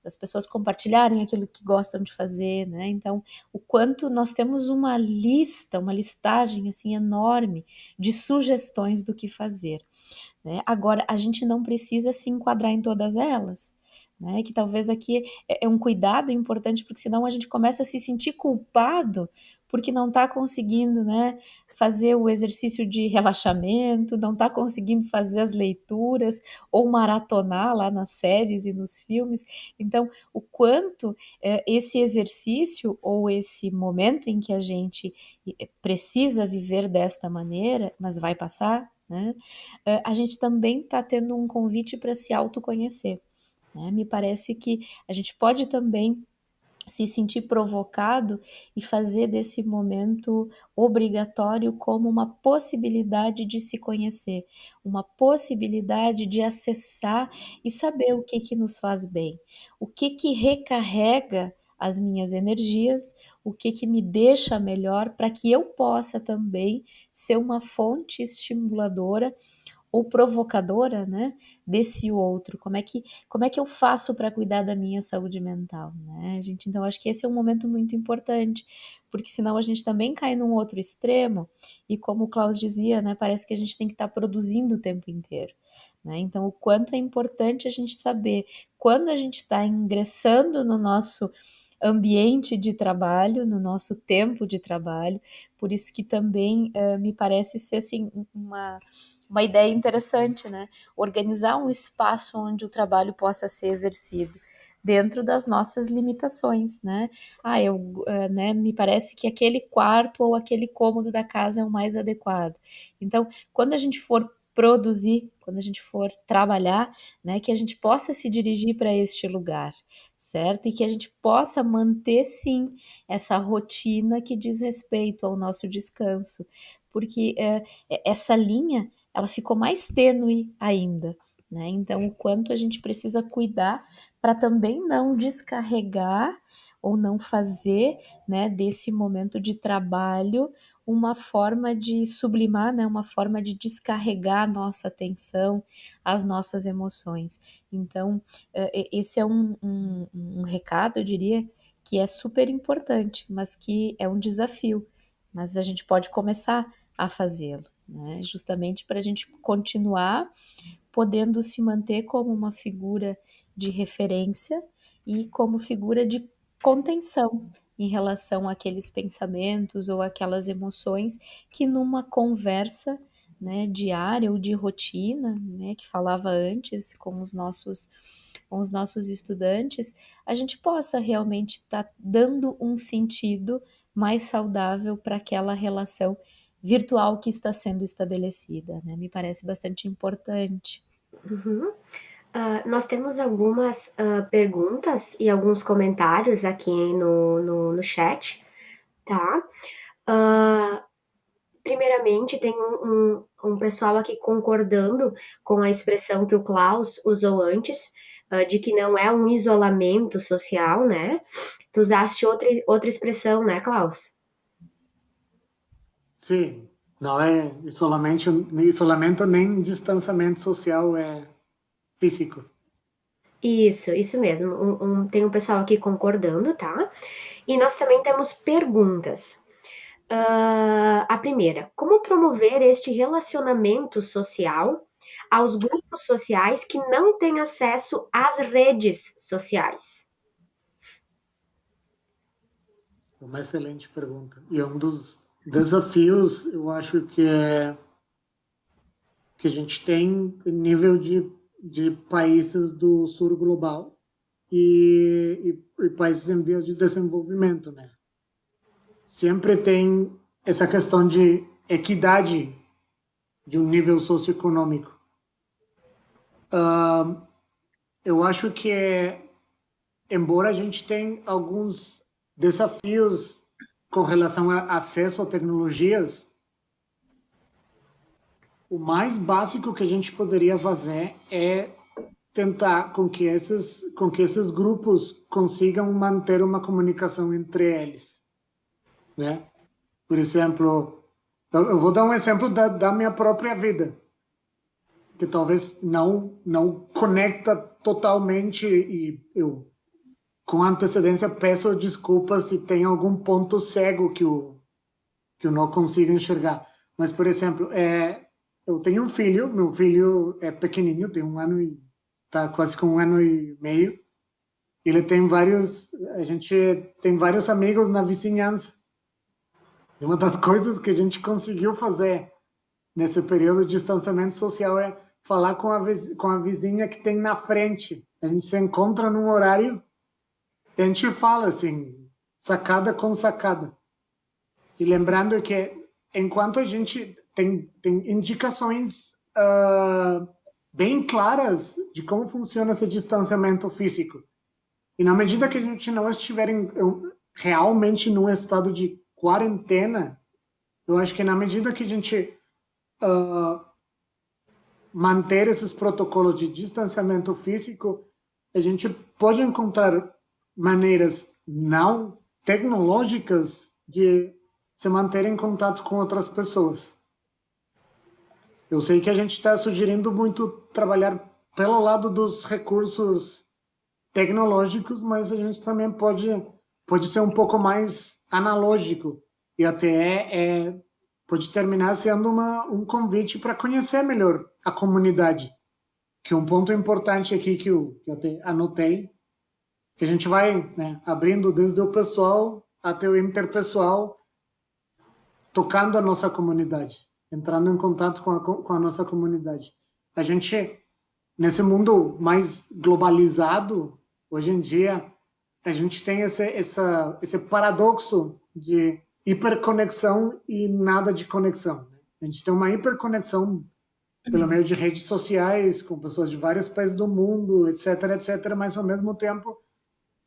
das pessoas compartilharem aquilo que gostam de fazer, né? Então, o quanto nós temos uma lista, uma listagem assim enorme de sugestões do que fazer, né? Agora, a gente não precisa se enquadrar em todas elas, né? Que talvez aqui é um cuidado importante, porque senão a gente começa a se sentir culpado porque não está conseguindo, né, fazer o exercício de relaxamento, não está conseguindo fazer as leituras ou maratonar lá nas séries e nos filmes. Então, o quanto esse exercício ou esse momento em que a gente precisa viver desta maneira, mas vai passar, né? A gente também está tendo um convite para se autoconhecer, né? Me parece que a gente pode também se sentir provocado e fazer desse momento obrigatório como uma possibilidade de se conhecer, uma possibilidade de acessar e saber o que que nos faz bem, o que que recarrega as minhas energias, o que que me deixa melhor para que eu possa também ser uma fonte estimuladora ou provocadora, né, desse outro. Como é que eu faço para cuidar da minha saúde mental, né, gente? Então acho que esse é um momento muito importante, porque senão a gente também cai num outro extremo e como o Klaus dizia, né, parece que a gente tem que estar produzindo o tempo inteiro. Né? Então, o quanto é importante a gente saber quando a gente está ingressando no nosso ambiente de trabalho, no nosso tempo de trabalho, por isso que também me parece ser assim uma ideia interessante, né? Organizar um espaço onde o trabalho possa ser exercido dentro das nossas limitações, né? Né, me parece que aquele quarto ou aquele cômodo da casa é o mais adequado. Então, quando a gente for produzir, quando a gente for trabalhar, né, que a gente possa se dirigir para este lugar, certo? E que a gente possa manter, sim, essa rotina que diz respeito ao nosso descanso, porque essa linha, ela ficou mais tênue ainda, né? Então, o quanto a gente precisa cuidar para também não descarregar ou não fazer, né, desse momento de trabalho uma forma de sublimar, né, uma forma de descarregar a nossa atenção, as nossas emoções. Então, esse é um recado, eu diria, que é super importante, mas que é um desafio. Mas a gente pode começar a fazê-lo, né? Justamente para a gente continuar podendo se manter como uma figura de referência e como figura de contenção em relação àqueles pensamentos ou aquelas emoções que numa conversa, né, diária ou de rotina, né, que falava antes com os nossos estudantes, a gente possa realmente estar dando um sentido mais saudável para aquela relação virtual que está sendo estabelecida, né? Me parece bastante importante. Uhum. Nós temos algumas perguntas e alguns comentários aqui no chat, tá? Ah, primeiramente, tem um pessoal aqui concordando com a expressão que o Klaus usou antes, de que não é um isolamento social, né? Tu usaste outra expressão, né, Klaus? Sim, não é isolamento nem distanciamento social, é físico. Isso mesmo. Tem um pessoal aqui concordando, tá? E nós também temos perguntas. A primeira, como promover este relacionamento social aos grupos sociais que não têm acesso às redes sociais? Uma excelente pergunta. E é um dos desafios, eu acho que a gente tem em nível de países do sul global e países em vias de desenvolvimento, né? Sempre tem essa questão de equidade de um nível socioeconômico. Eu acho que, embora a gente tenha alguns desafios com relação a acesso a tecnologias, o mais básico que a gente poderia fazer é tentar com que esses grupos consigam manter uma comunicação entre eles, né? Por exemplo, eu vou dar um exemplo da minha própria vida, que talvez não conecta totalmente e eu com antecedência peço desculpas se tem algum ponto cego que eu não consigo enxergar. Mas, por exemplo, eu tenho um filho, meu filho é pequenininho, tem um ano e tá quase com um ano e meio. Ele tem a gente tem vários amigos na vizinhança. E uma das coisas que a gente conseguiu fazer nesse período de distanciamento social é falar com a vizinha que tem na frente. A gente se encontra num horário e a gente fala assim, sacada com sacada. E lembrando que enquanto a gente tem indicações bem claras de como funciona esse distanciamento físico, e na medida que a gente não estiver realmente num estado de quarentena, eu acho que na medida que a gente manter esses protocolos de distanciamento físico, a gente pode encontrar maneiras não tecnológicas de se manter em contato com outras pessoas. Eu sei que a gente está sugerindo muito trabalhar pelo lado dos recursos tecnológicos, mas a gente também pode ser um pouco mais analógico e até pode terminar sendo um convite para conhecer melhor a comunidade. Que um ponto importante aqui que eu até anotei, que a gente vai, né, abrindo desde o pessoal até o interpessoal, tocando a nossa comunidade, entrando em contato com a nossa comunidade. A gente, nesse mundo mais globalizado, hoje em dia, a gente tem esse paradoxo de hiperconexão e nada de conexão. A gente tem uma hiperconexão pelo meio de redes sociais, com pessoas de vários países do mundo, etc, etc, mas ao mesmo tempo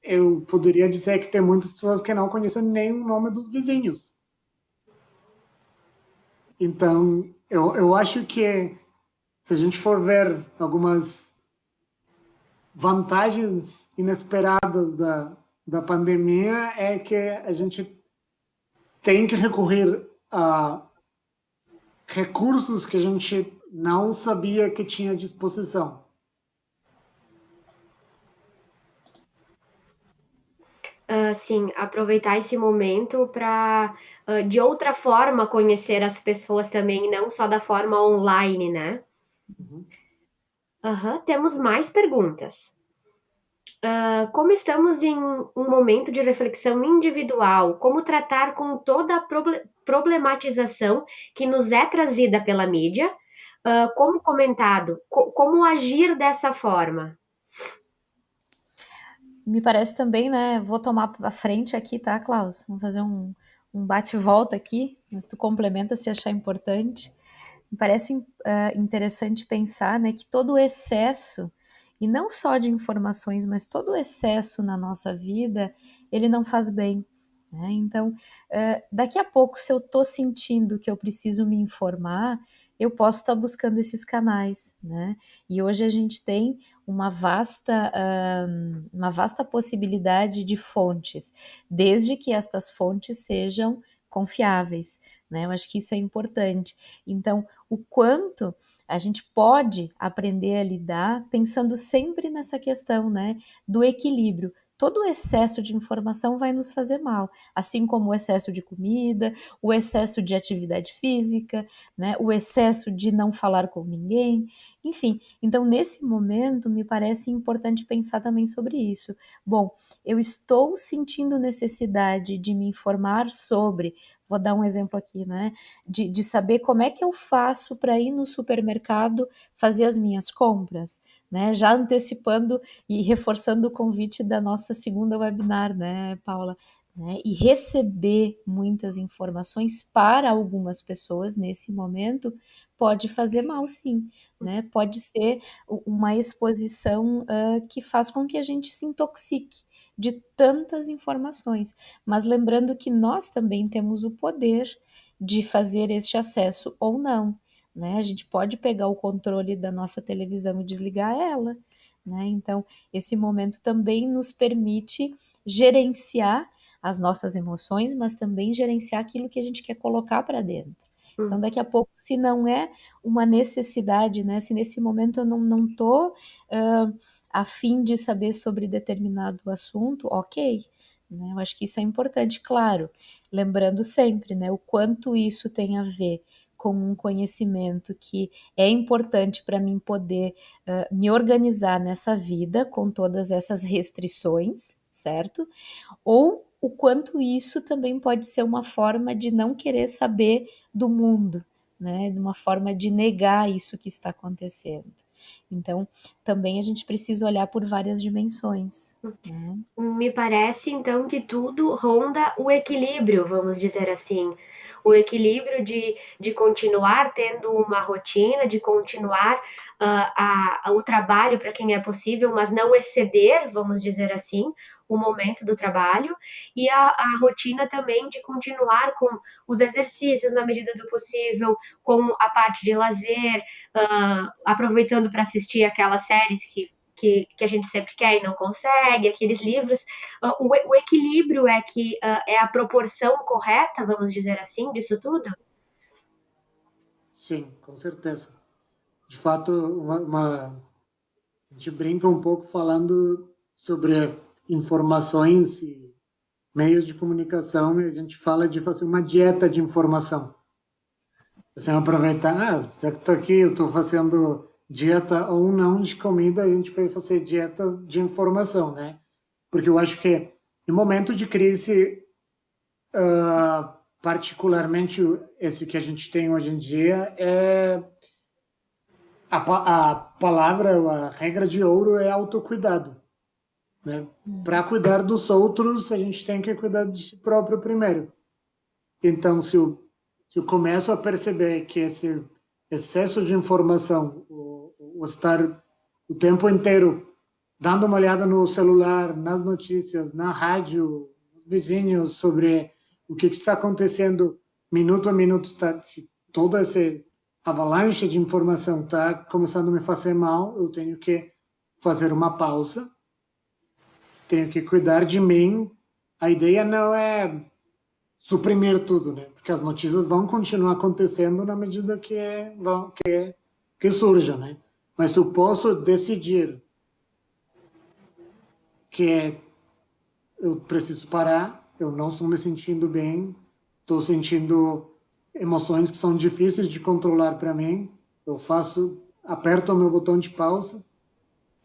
eu poderia dizer que tem muitas pessoas que não conhecem nem o nome dos vizinhos. Então, eu acho que se a gente for ver algumas vantagens inesperadas da pandemia, é que a gente tem que recorrer a recursos que a gente não sabia que tinha à disposição. Sim, aproveitar esse momento para, de outra forma, conhecer as pessoas também, não só da forma online, né? Uhum. Aham, temos mais perguntas. Como estamos em um momento de reflexão individual, como tratar com toda a problematização que nos é trazida pela mídia? Como comentado, como agir dessa forma? Me parece também, né? Vou tomar a frente aqui, tá, Klaus? Vamos fazer um bate-volta aqui, mas tu complementa se achar importante. Me parece interessante pensar, né, que todo o excesso, e não só de informações, mas todo o excesso na nossa vida, ele não faz bem. Né? Então, daqui a pouco, se eu estou sentindo que eu preciso me informar, eu posso estar buscando esses canais, né? E hoje a gente tem uma vasta possibilidade de fontes, desde que estas fontes sejam confiáveis, né? Eu acho que isso é importante. Então, o quanto a gente pode aprender a lidar pensando sempre nessa questão, né, do equilíbrio. Todo o excesso de informação vai nos fazer mal, assim como o excesso de comida, o excesso de atividade física, né, o excesso de não falar com ninguém, enfim. Então, nesse momento, me parece importante pensar também sobre isso. Bom, eu estou sentindo necessidade de me informar sobre, vou dar um exemplo aqui, né? De saber como é que eu faço para ir no supermercado fazer as minhas compras, né? Já antecipando e reforçando o convite da nossa segunda webinar, né, Paula? Né? E receber muitas informações para algumas pessoas nesse momento pode fazer mal, sim. Né? Pode ser uma exposição que faz com que a gente se intoxique de tantas informações. Mas lembrando que nós também temos o poder de fazer este acesso ou não. Né? A gente pode pegar o controle da nossa televisão e desligar ela. Né? Então, esse momento também nos permite gerenciar as nossas emoções, mas também gerenciar aquilo que a gente quer colocar para dentro. Então, daqui a pouco, se não é uma necessidade, né? Se nesse momento eu não estou a fim de saber sobre determinado assunto, ok. Né? Eu acho que isso é importante, claro, lembrando sempre, né, o quanto isso tem a ver com um conhecimento que é importante para mim poder me organizar nessa vida com todas essas restrições, certo? Ou o quanto isso também pode ser uma forma de não querer saber do mundo, né? De uma forma de negar isso que está acontecendo. Então, também a gente precisa olhar por várias dimensões. Né? Me parece então que tudo ronda o equilíbrio, vamos dizer assim. O equilíbrio de continuar tendo uma rotina, de continuar o trabalho para quem é possível, mas não exceder, vamos dizer assim, o momento do trabalho, e a rotina também de continuar com os exercícios na medida do possível, com a parte de lazer, aproveitando para assistir aquelas séries que a gente sempre quer e não consegue, aqueles livros. O equilíbrio é que é a proporção correta, vamos dizer assim, disso tudo? Sim, com certeza. De fato, a gente brinca um pouco falando sobre informações e meios de comunicação e a gente fala de fazer uma dieta de informação. Assim, aproveitar, já que estou aqui, eu estou fazendo dieta ou não de comida, a gente vai fazer dieta de informação, né? Porque eu acho que em momento de crise, particularmente esse que a gente tem hoje em dia, a palavra, a regra de ouro é autocuidado, né? Para cuidar dos outros, a gente tem que cuidar de si próprio primeiro. Então, se eu começo a perceber que esse excesso de informação, o estar o tempo inteiro dando uma olhada no celular, nas notícias, na rádio, nos vizinhos sobre o que está acontecendo minuto a minuto, se toda essa avalanche de informação está começando a me fazer mal, eu tenho que fazer uma pausa, tenho que cuidar de mim. A ideia não é suprimir tudo, né? Porque as notícias vão continuar acontecendo na medida que surja, né? Mas se eu posso decidir que eu preciso parar, eu não estou me sentindo bem, estou sentindo emoções que são difíceis de controlar para mim, eu faço, aperto o meu botão de pausa,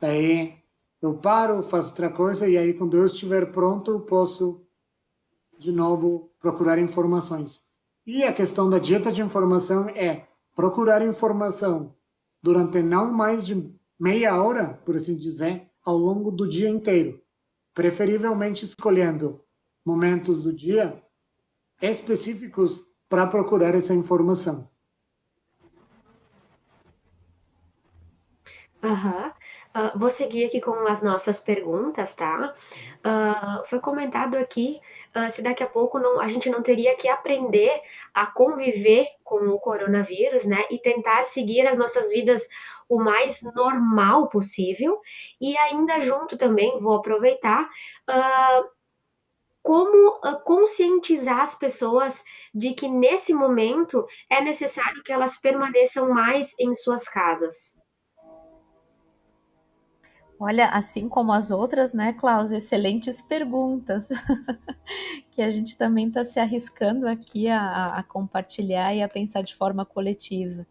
daí eu paro, faço outra coisa, e aí quando eu estiver pronto, eu posso de novo procurar informações. E a questão da dieta de informação é procurar informação durante não mais de meia hora, por assim dizer, ao longo do dia inteiro, preferivelmente escolhendo momentos do dia específicos para procurar essa informação. Aham. Vou seguir aqui com as nossas perguntas, tá? Foi comentado aqui, se daqui a pouco a gente não teria que aprender a conviver com o coronavírus, né? E tentar seguir as nossas vidas o mais normal possível. E ainda junto também, vou aproveitar, como conscientizar as pessoas de que nesse momento é necessário que elas permaneçam mais em suas casas. Olha, assim como as outras, né, Klaus? Excelentes perguntas que a gente também está se arriscando aqui a compartilhar e a pensar de forma coletiva,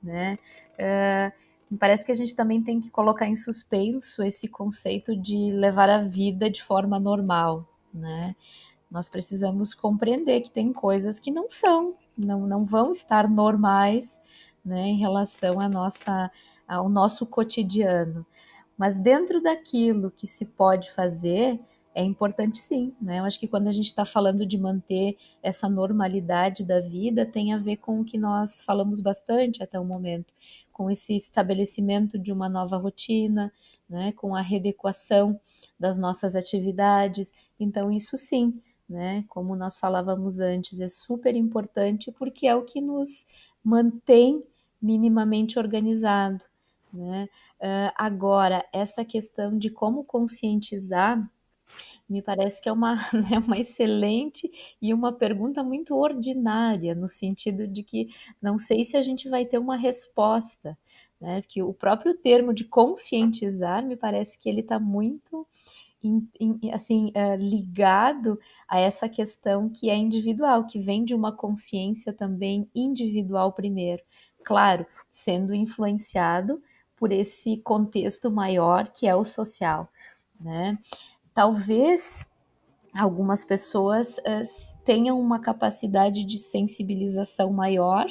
né? Me parece que a gente também tem que colocar em suspenso esse conceito de levar a vida de forma normal, né? Nós precisamos compreender que tem coisas que não são, não vão estar normais, né, em relação ao nosso cotidiano. Mas dentro daquilo que se pode fazer, é importante sim, né? Eu acho que quando a gente está falando de manter essa normalidade da vida, tem a ver com o que nós falamos bastante até o momento, com esse estabelecimento de uma nova rotina, né? Com a readequação das nossas atividades. Então, isso sim, né? Como nós falávamos antes, é super importante porque é o que nos mantém minimamente organizado, né? Agora, essa questão de como conscientizar, me parece que é uma, né, uma excelente e uma pergunta muito ordinária, no sentido de que não sei se a gente vai ter uma resposta, né? Porque o próprio termo de conscientizar, me parece que ele está muito assim, ligado a essa questão que é individual, que vem de uma consciência também individual primeiro. Claro, sendo influenciado por esse contexto maior que é o social, né? Talvez algumas pessoas tenham uma capacidade de sensibilização maior,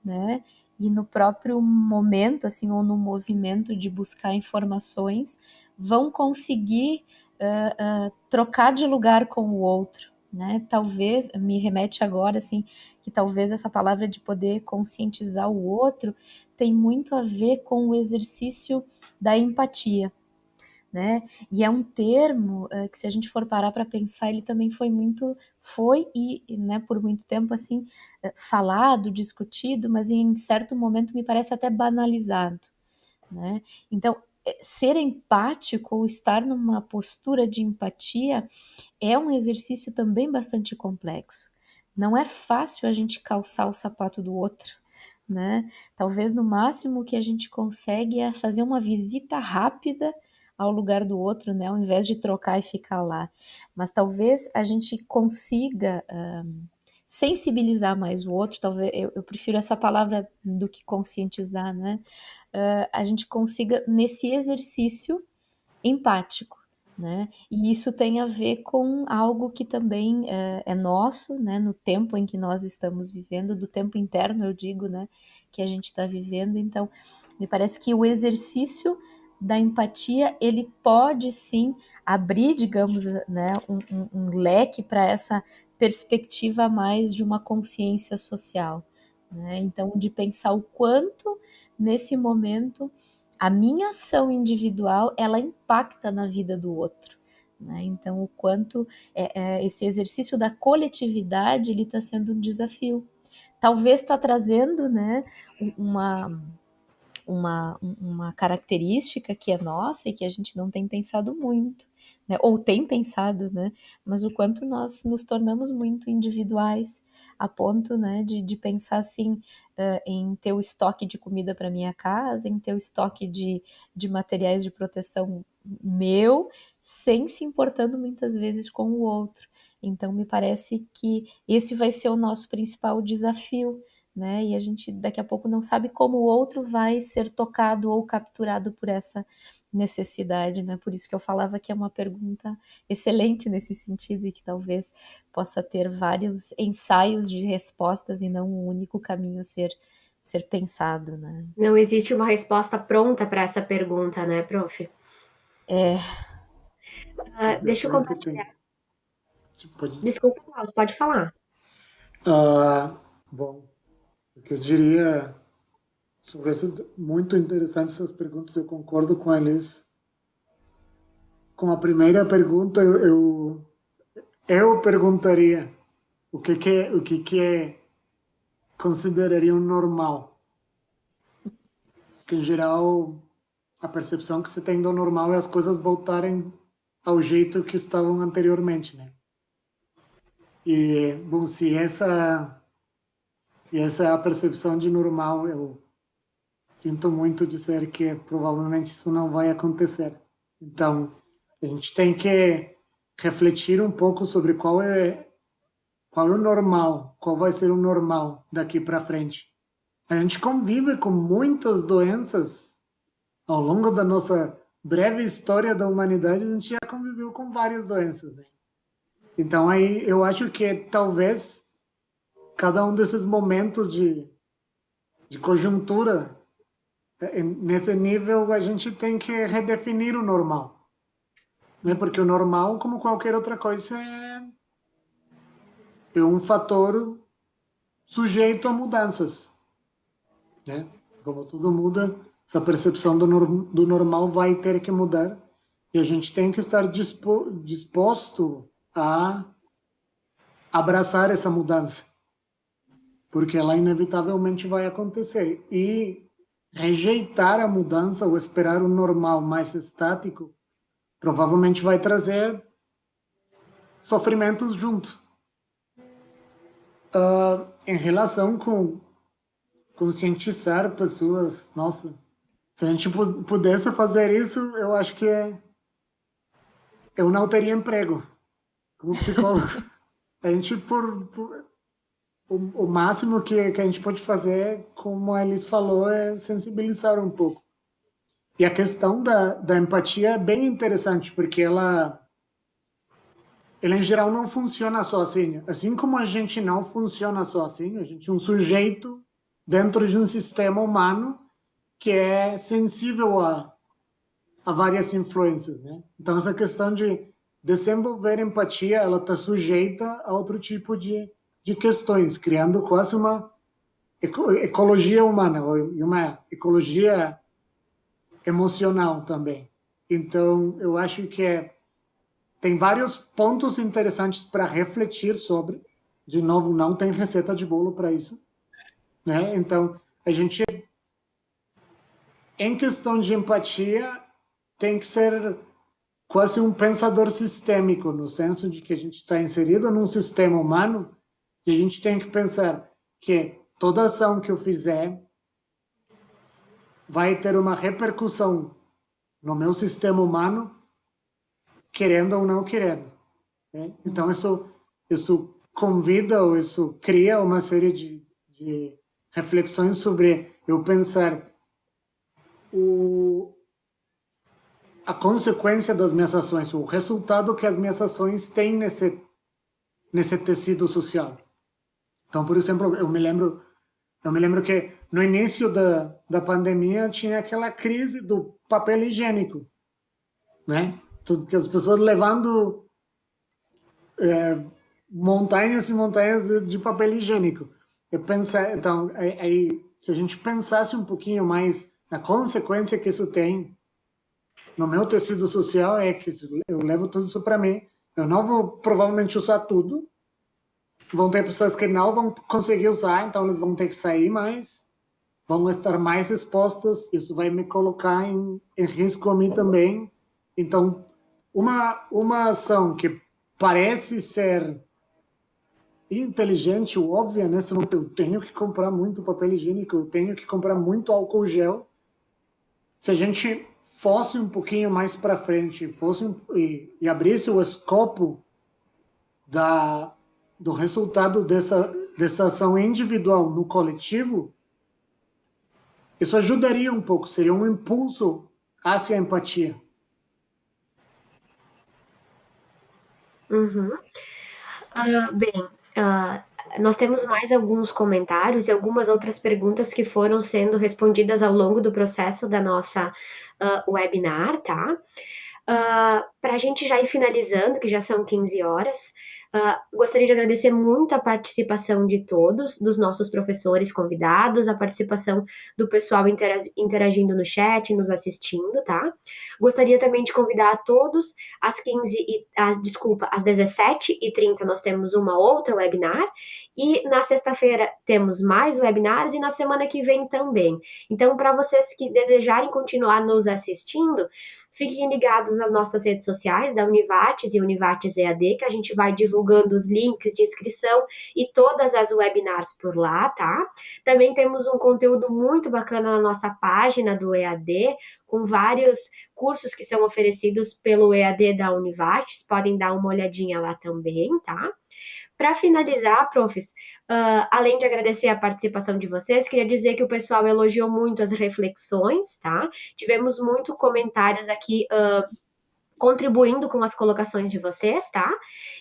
né? E no próprio momento, assim, ou no movimento de buscar informações, vão conseguir trocar de lugar com o outro, né? Talvez, me remete agora, assim, que talvez essa palavra de poder conscientizar o outro tem muito a ver com o exercício da empatia, né? E é um termo que se a gente for parar para pensar, ele também foi e, né, por muito tempo assim, falado, discutido, mas em certo momento me parece até banalizado, né? Então, ser empático ou estar numa postura de empatia é um exercício também bastante complexo. Não é fácil a gente calçar o sapato do outro, né? Talvez no máximo que a gente consegue é fazer uma visita rápida ao lugar do outro, né? Ao invés de trocar e ficar lá. Mas talvez a gente consiga sensibilizar mais o outro, talvez eu prefiro essa palavra do que conscientizar, né? A gente consiga nesse exercício empático, né? E isso tem a ver com algo que também é nosso, né? No tempo em que nós estamos vivendo, do tempo interno, eu digo, né? Que a gente está vivendo. Então, me parece que o exercício da empatia ele pode sim abrir, digamos, né, um leque para essa perspectiva mais de uma consciência social, né? Então, de pensar o quanto, nesse momento, a minha ação individual, ela impacta na vida do outro. Né? Então, o quanto esse exercício da coletividade, ele está sendo um desafio. Talvez está trazendo, né, uma uma característica que é nossa e que a gente não tem pensado muito, né? Ou tem pensado, né? Mas o quanto nós nos tornamos muito individuais, a ponto, né, de pensar assim, em ter o estoque de comida para minha casa, em ter o estoque de materiais de proteção meu, sem se importando muitas vezes com o outro. Então, me parece que esse vai ser o nosso principal desafio, né? E a gente daqui a pouco não sabe como o outro vai ser tocado ou capturado por essa necessidade, né? Por isso que eu falava que é uma pergunta excelente nesse sentido e que talvez possa ter vários ensaios de respostas e não um único caminho a ser pensado, né? Não existe uma resposta pronta para essa pergunta, né, prof? É, Tem Deixa eu questões que tem. compartilhar. Pode. Desculpa, Klaus, pode falar. Bom, o que eu diria sobre essas, muito interessantes essas perguntas, eu concordo com eles. Com a primeira pergunta, eu perguntaria o que é consideraria um normal. Que em geral a percepção que você tem do normal é as coisas voltarem ao jeito que estavam anteriormente, né? E bom, se essa é a percepção de normal, eu sinto muito dizer que provavelmente isso não vai acontecer. Então, a gente tem que refletir um pouco sobre qual é o normal, qual vai ser o normal daqui para frente. A gente convive com muitas doenças ao longo da nossa breve história da humanidade, a gente já conviveu com várias doenças, né? Então aí eu acho que talvez cada um desses momentos de conjuntura, nesse nível a gente tem que redefinir o normal, né? Porque o normal, como qualquer outra coisa, é um fator sujeito a mudanças, né? Como tudo muda, essa percepção do normal vai ter que mudar e a gente tem que estar disposto a abraçar essa mudança, porque ela inevitavelmente vai acontecer. E rejeitar a mudança ou esperar um normal mais estático provavelmente vai trazer sofrimentos juntos. Em relação com conscientizar pessoas, nossa, se a gente pudesse fazer isso, eu acho que eu não teria emprego como psicólogo. A gente, o máximo que a gente pode fazer, como a Elis falou, é sensibilizar um pouco. E a questão da empatia é bem interessante, porque ela em geral não funciona sozinha. Assim como a gente não funciona sozinho, a gente é um sujeito dentro de um sistema humano que é sensível a várias influências, né? Então essa questão de desenvolver empatia, ela está sujeita a outro tipo de questões, criando quase uma ecologia humana, e uma ecologia emocional também. Então, eu acho que tem vários pontos interessantes para refletir sobre. De novo, não tem receita de bolo para isso, né? Então, a gente, em questão de empatia, tem que ser quase um pensador sistêmico, no senso de que a gente está inserido num sistema humano e a gente tem que pensar que toda ação que eu fizer vai ter uma repercussão no meu sistema humano, querendo ou não querendo, né? Então, isso convida ou isso cria uma série de reflexões sobre eu pensar a consequência das minhas ações, o resultado que as minhas ações têm nesse tecido social. Então, por exemplo, eu me lembro que no início da pandemia tinha aquela crise do papel higiênico, né? Tudo que as pessoas levando montanhas e montanhas de papel higiênico. eu pensar, então, aí, se a gente pensasse um pouquinho mais na consequência que isso tem no meu tecido social, é que eu levo tudo isso para mim, eu não vou provavelmente usar tudo, vão ter pessoas que não vão conseguir usar, então eles vão ter que sair mais, vão estar mais expostas, isso vai me colocar em risco a mim também. Então, uma ação que parece ser inteligente ou óbvia, né? Eu tenho que comprar muito papel higiênico, eu tenho que comprar muito álcool gel. Se a gente fosse um pouquinho mais para frente, e abrisse o escopo da, do resultado dessa ação individual no coletivo, isso ajudaria um pouco, seria um impulso hacia a empatia. Uhum. Bem, ah, nós temos mais alguns comentários e algumas outras perguntas que foram sendo respondidas ao longo do processo da nossa webinar, tá? Para a gente já ir finalizando, que já são 15 horas, gostaria de agradecer muito a participação de todos, dos nossos professores convidados, a participação do pessoal interagindo no chat, nos assistindo, tá? Gostaria também de convidar a todos, às 17h30 nós temos uma outra webinar, e na sexta-feira temos mais webinars e na semana que vem também. Então, para vocês que desejarem continuar nos assistindo, fiquem ligados nas nossas redes sociais da Univates e Univates EAD, que a gente vai divulgando os links de inscrição e todas as webinars por lá, tá? Também temos um conteúdo muito bacana na nossa página do EAD, com vários cursos que são oferecidos pelo EAD da Univates, podem dar uma olhadinha lá também, tá? Para finalizar, profs, além de agradecer a participação de vocês, queria dizer que o pessoal elogiou muito as reflexões, tá? Tivemos muito comentários aqui contribuindo com as colocações de vocês, tá?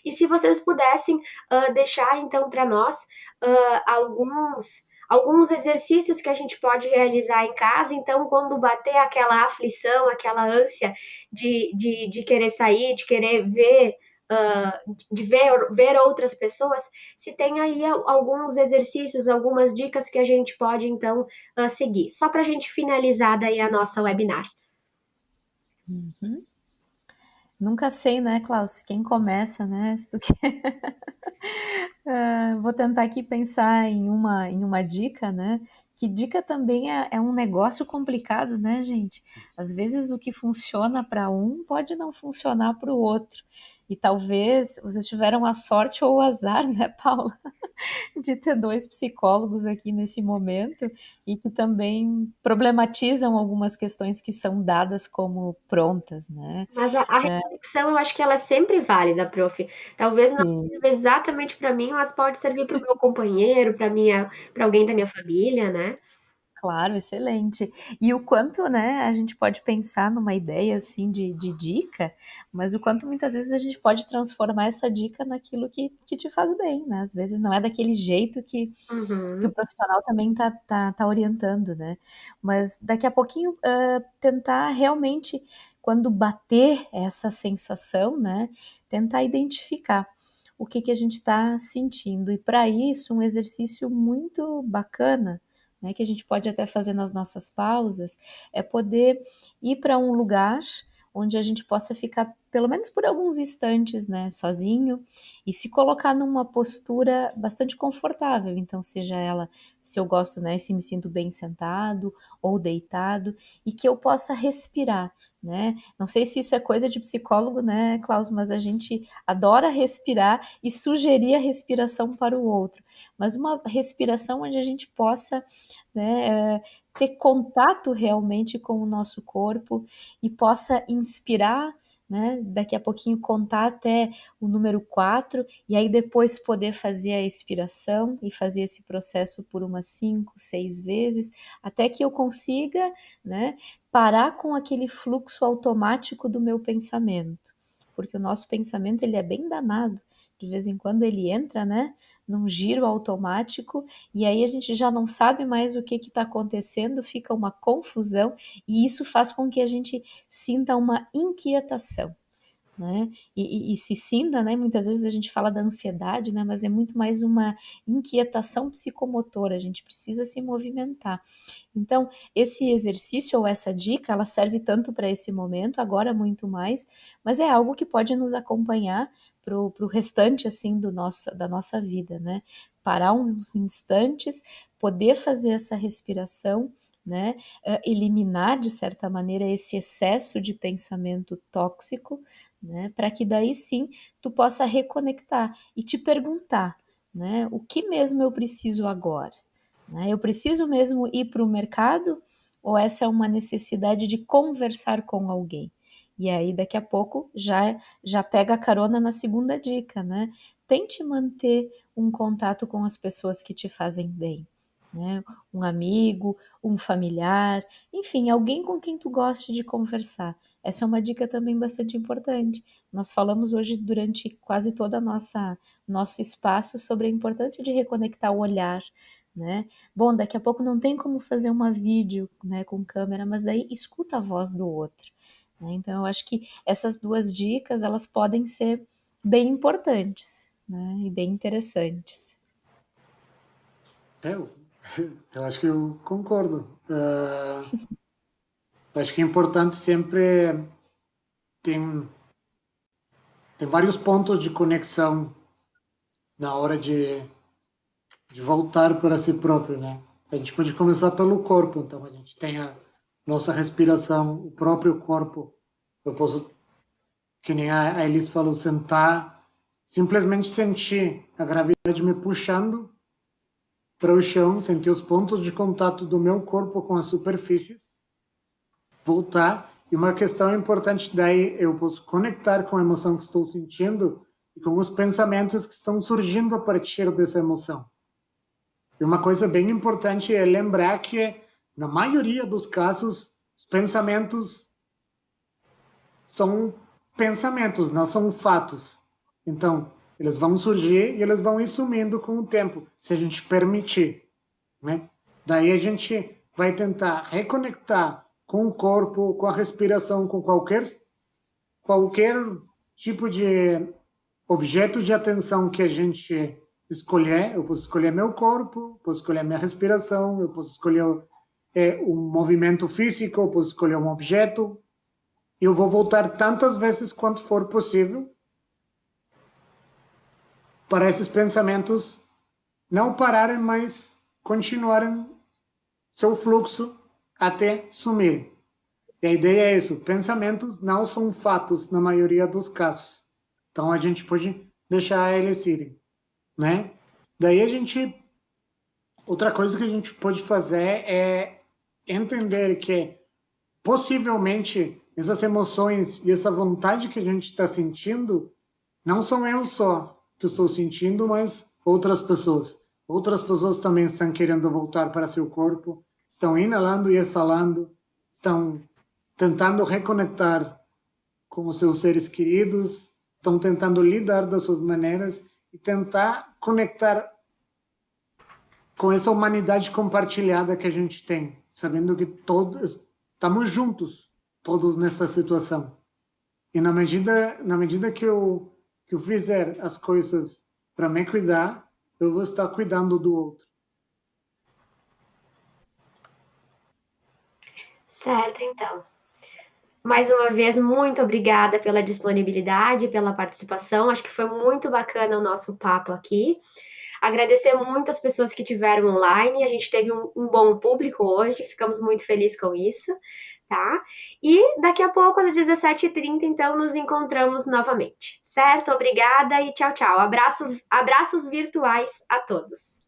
E se vocês pudessem deixar então para nós alguns exercícios que a gente pode realizar em casa, então quando bater aquela aflição, aquela ânsia de querer sair, de querer ver de ver outras pessoas, se tem aí alguns exercícios, algumas dicas que a gente pode, então, seguir. Só para a gente finalizar daí a nossa webinar. Uhum. Nunca sei, né, Klaus, quem começa, né? Se tu quer. Vou tentar aqui pensar em uma dica, né? Que dica também é um negócio complicado, né, gente? Às vezes o que funciona para um pode não funcionar para o outro. E talvez vocês tiveram a sorte ou o azar, né, Paula, de ter dois psicólogos aqui nesse momento e que também problematizam algumas questões que são dadas como prontas, né? Mas a reflexão, eu acho que ela é sempre válida, prof. Talvez não Sim. sirva exatamente para mim, mas pode servir para o meu companheiro, para alguém da minha família, né? Claro, excelente. E o quanto, né, a gente pode pensar numa ideia assim de dica, mas o quanto muitas vezes a gente pode transformar essa dica naquilo que te faz bem, né? Às vezes não é daquele jeito que o Uhum. profissional também tá orientando, né? Mas daqui a pouquinho tentar realmente, quando bater essa sensação, né, tentar identificar o que a gente está sentindo. E para isso, um exercício muito bacana, né, que a gente pode até fazer nas nossas pausas, é poder ir para um lugar onde a gente possa ficar pelo menos por alguns instantes, né, sozinho e se colocar numa postura bastante confortável. Então, seja ela, se eu gosto, né, se me sinto bem sentado ou deitado e que eu possa respirar, né? Não sei se isso é coisa de psicólogo, né, Klaus, mas a gente adora respirar e sugerir a respiração para o outro, mas uma respiração onde a gente possa, né, ter contato realmente com o nosso corpo e possa inspirar, né? Daqui a pouquinho contar até o número 4 e aí depois poder fazer a expiração e fazer esse processo por umas 5, 6 vezes, até que eu consiga, né, parar com aquele fluxo automático do meu pensamento. Porque o nosso pensamento ele é bem danado. De vez em quando ele entra, né, num giro automático e aí a gente já não sabe mais o que está acontecendo, fica uma confusão e isso faz com que a gente sinta uma inquietação. né? E se sinta, né? Muitas vezes a gente fala da ansiedade, né? Mas é muito mais uma inquietação psicomotora, a gente precisa se movimentar. Então, esse exercício ou essa dica, ela serve tanto para esse momento, agora muito mais, mas é algo que pode nos acompanhar para o restante, assim, da nossa vida, né? Parar uns instantes, poder fazer essa respiração, né? Eliminar, de certa maneira, esse excesso de pensamento tóxico, né? Para que daí sim tu possa reconectar e te perguntar, né? O que mesmo eu preciso agora? Né? Eu preciso mesmo ir para o mercado ou essa é uma necessidade de conversar com alguém? E aí, daqui a pouco, já pega a carona na segunda dica, né? Tente manter um contato com as pessoas que te fazem bem, né? Um amigo, um familiar, enfim, alguém com quem tu goste de conversar. Essa é uma dica também bastante importante. Nós falamos hoje durante quase toda a nosso espaço sobre a importância de reconectar o olhar, né? Bom, daqui a pouco não tem como fazer uma vídeo, né, com câmera, mas daí escuta a voz do outro, né? Então, eu acho que essas duas dicas, elas podem ser bem importantes, né, e bem interessantes. Eu, eu acho que eu concordo. Acho que é importante sempre tem, tem vários pontos de conexão na hora de voltar para si próprio, né? A gente pode começar pelo corpo, então a gente tem a nossa respiração, o próprio corpo. Eu posso, que nem a Elis falou, sentar, simplesmente sentir a gravidade me puxando para o chão, sentir os pontos de contato do meu corpo com as superfícies, voltar. E uma questão importante daí, eu posso conectar com a emoção que estou sentindo e com os pensamentos que estão surgindo a partir dessa emoção. E uma coisa bem importante é lembrar que, na maioria dos casos, os pensamentos são pensamentos, não são fatos. Então, eles vão surgir e eles vão ir sumindo com o tempo, se a gente permitir, né? Daí a gente vai tentar reconectar com o corpo, com a respiração, com qualquer tipo de objeto de atenção que a gente escolher. Eu posso escolher meu corpo, posso escolher minha respiração, eu posso escolher um movimento físico, eu posso escolher um objeto. Eu vou voltar tantas vezes quanto for possível para esses pensamentos não pararem, mas continuarem seu fluxo até sumir. E a ideia é isso, pensamentos não são fatos na maioria dos casos. Então a gente pode deixar eles irem, né? Daí a gente, outra coisa que a gente pode fazer é entender que possivelmente essas emoções e essa vontade que a gente está sentindo não são eu só que estou sentindo, mas outras pessoas. Outras pessoas também estão querendo voltar para seu corpo, estão inalando e exalando, estão tentando reconectar com os seus seres queridos, estão tentando lidar das suas maneiras e tentar conectar com essa humanidade compartilhada que a gente tem, sabendo que todos estamos juntos, todos nesta situação. E na medida que eu fizer as coisas para me cuidar, eu vou estar cuidando do outro. Certo, então. Mais uma vez, muito obrigada pela disponibilidade, pela participação. Acho que foi muito bacana o nosso papo aqui. Agradecer muito as pessoas que tiveram online. A gente teve um bom público hoje, ficamos muito felizes com isso, tá? E daqui a pouco, às 17h30, então, nos encontramos novamente, certo? Obrigada e tchau, tchau. Abraços virtuais a todos.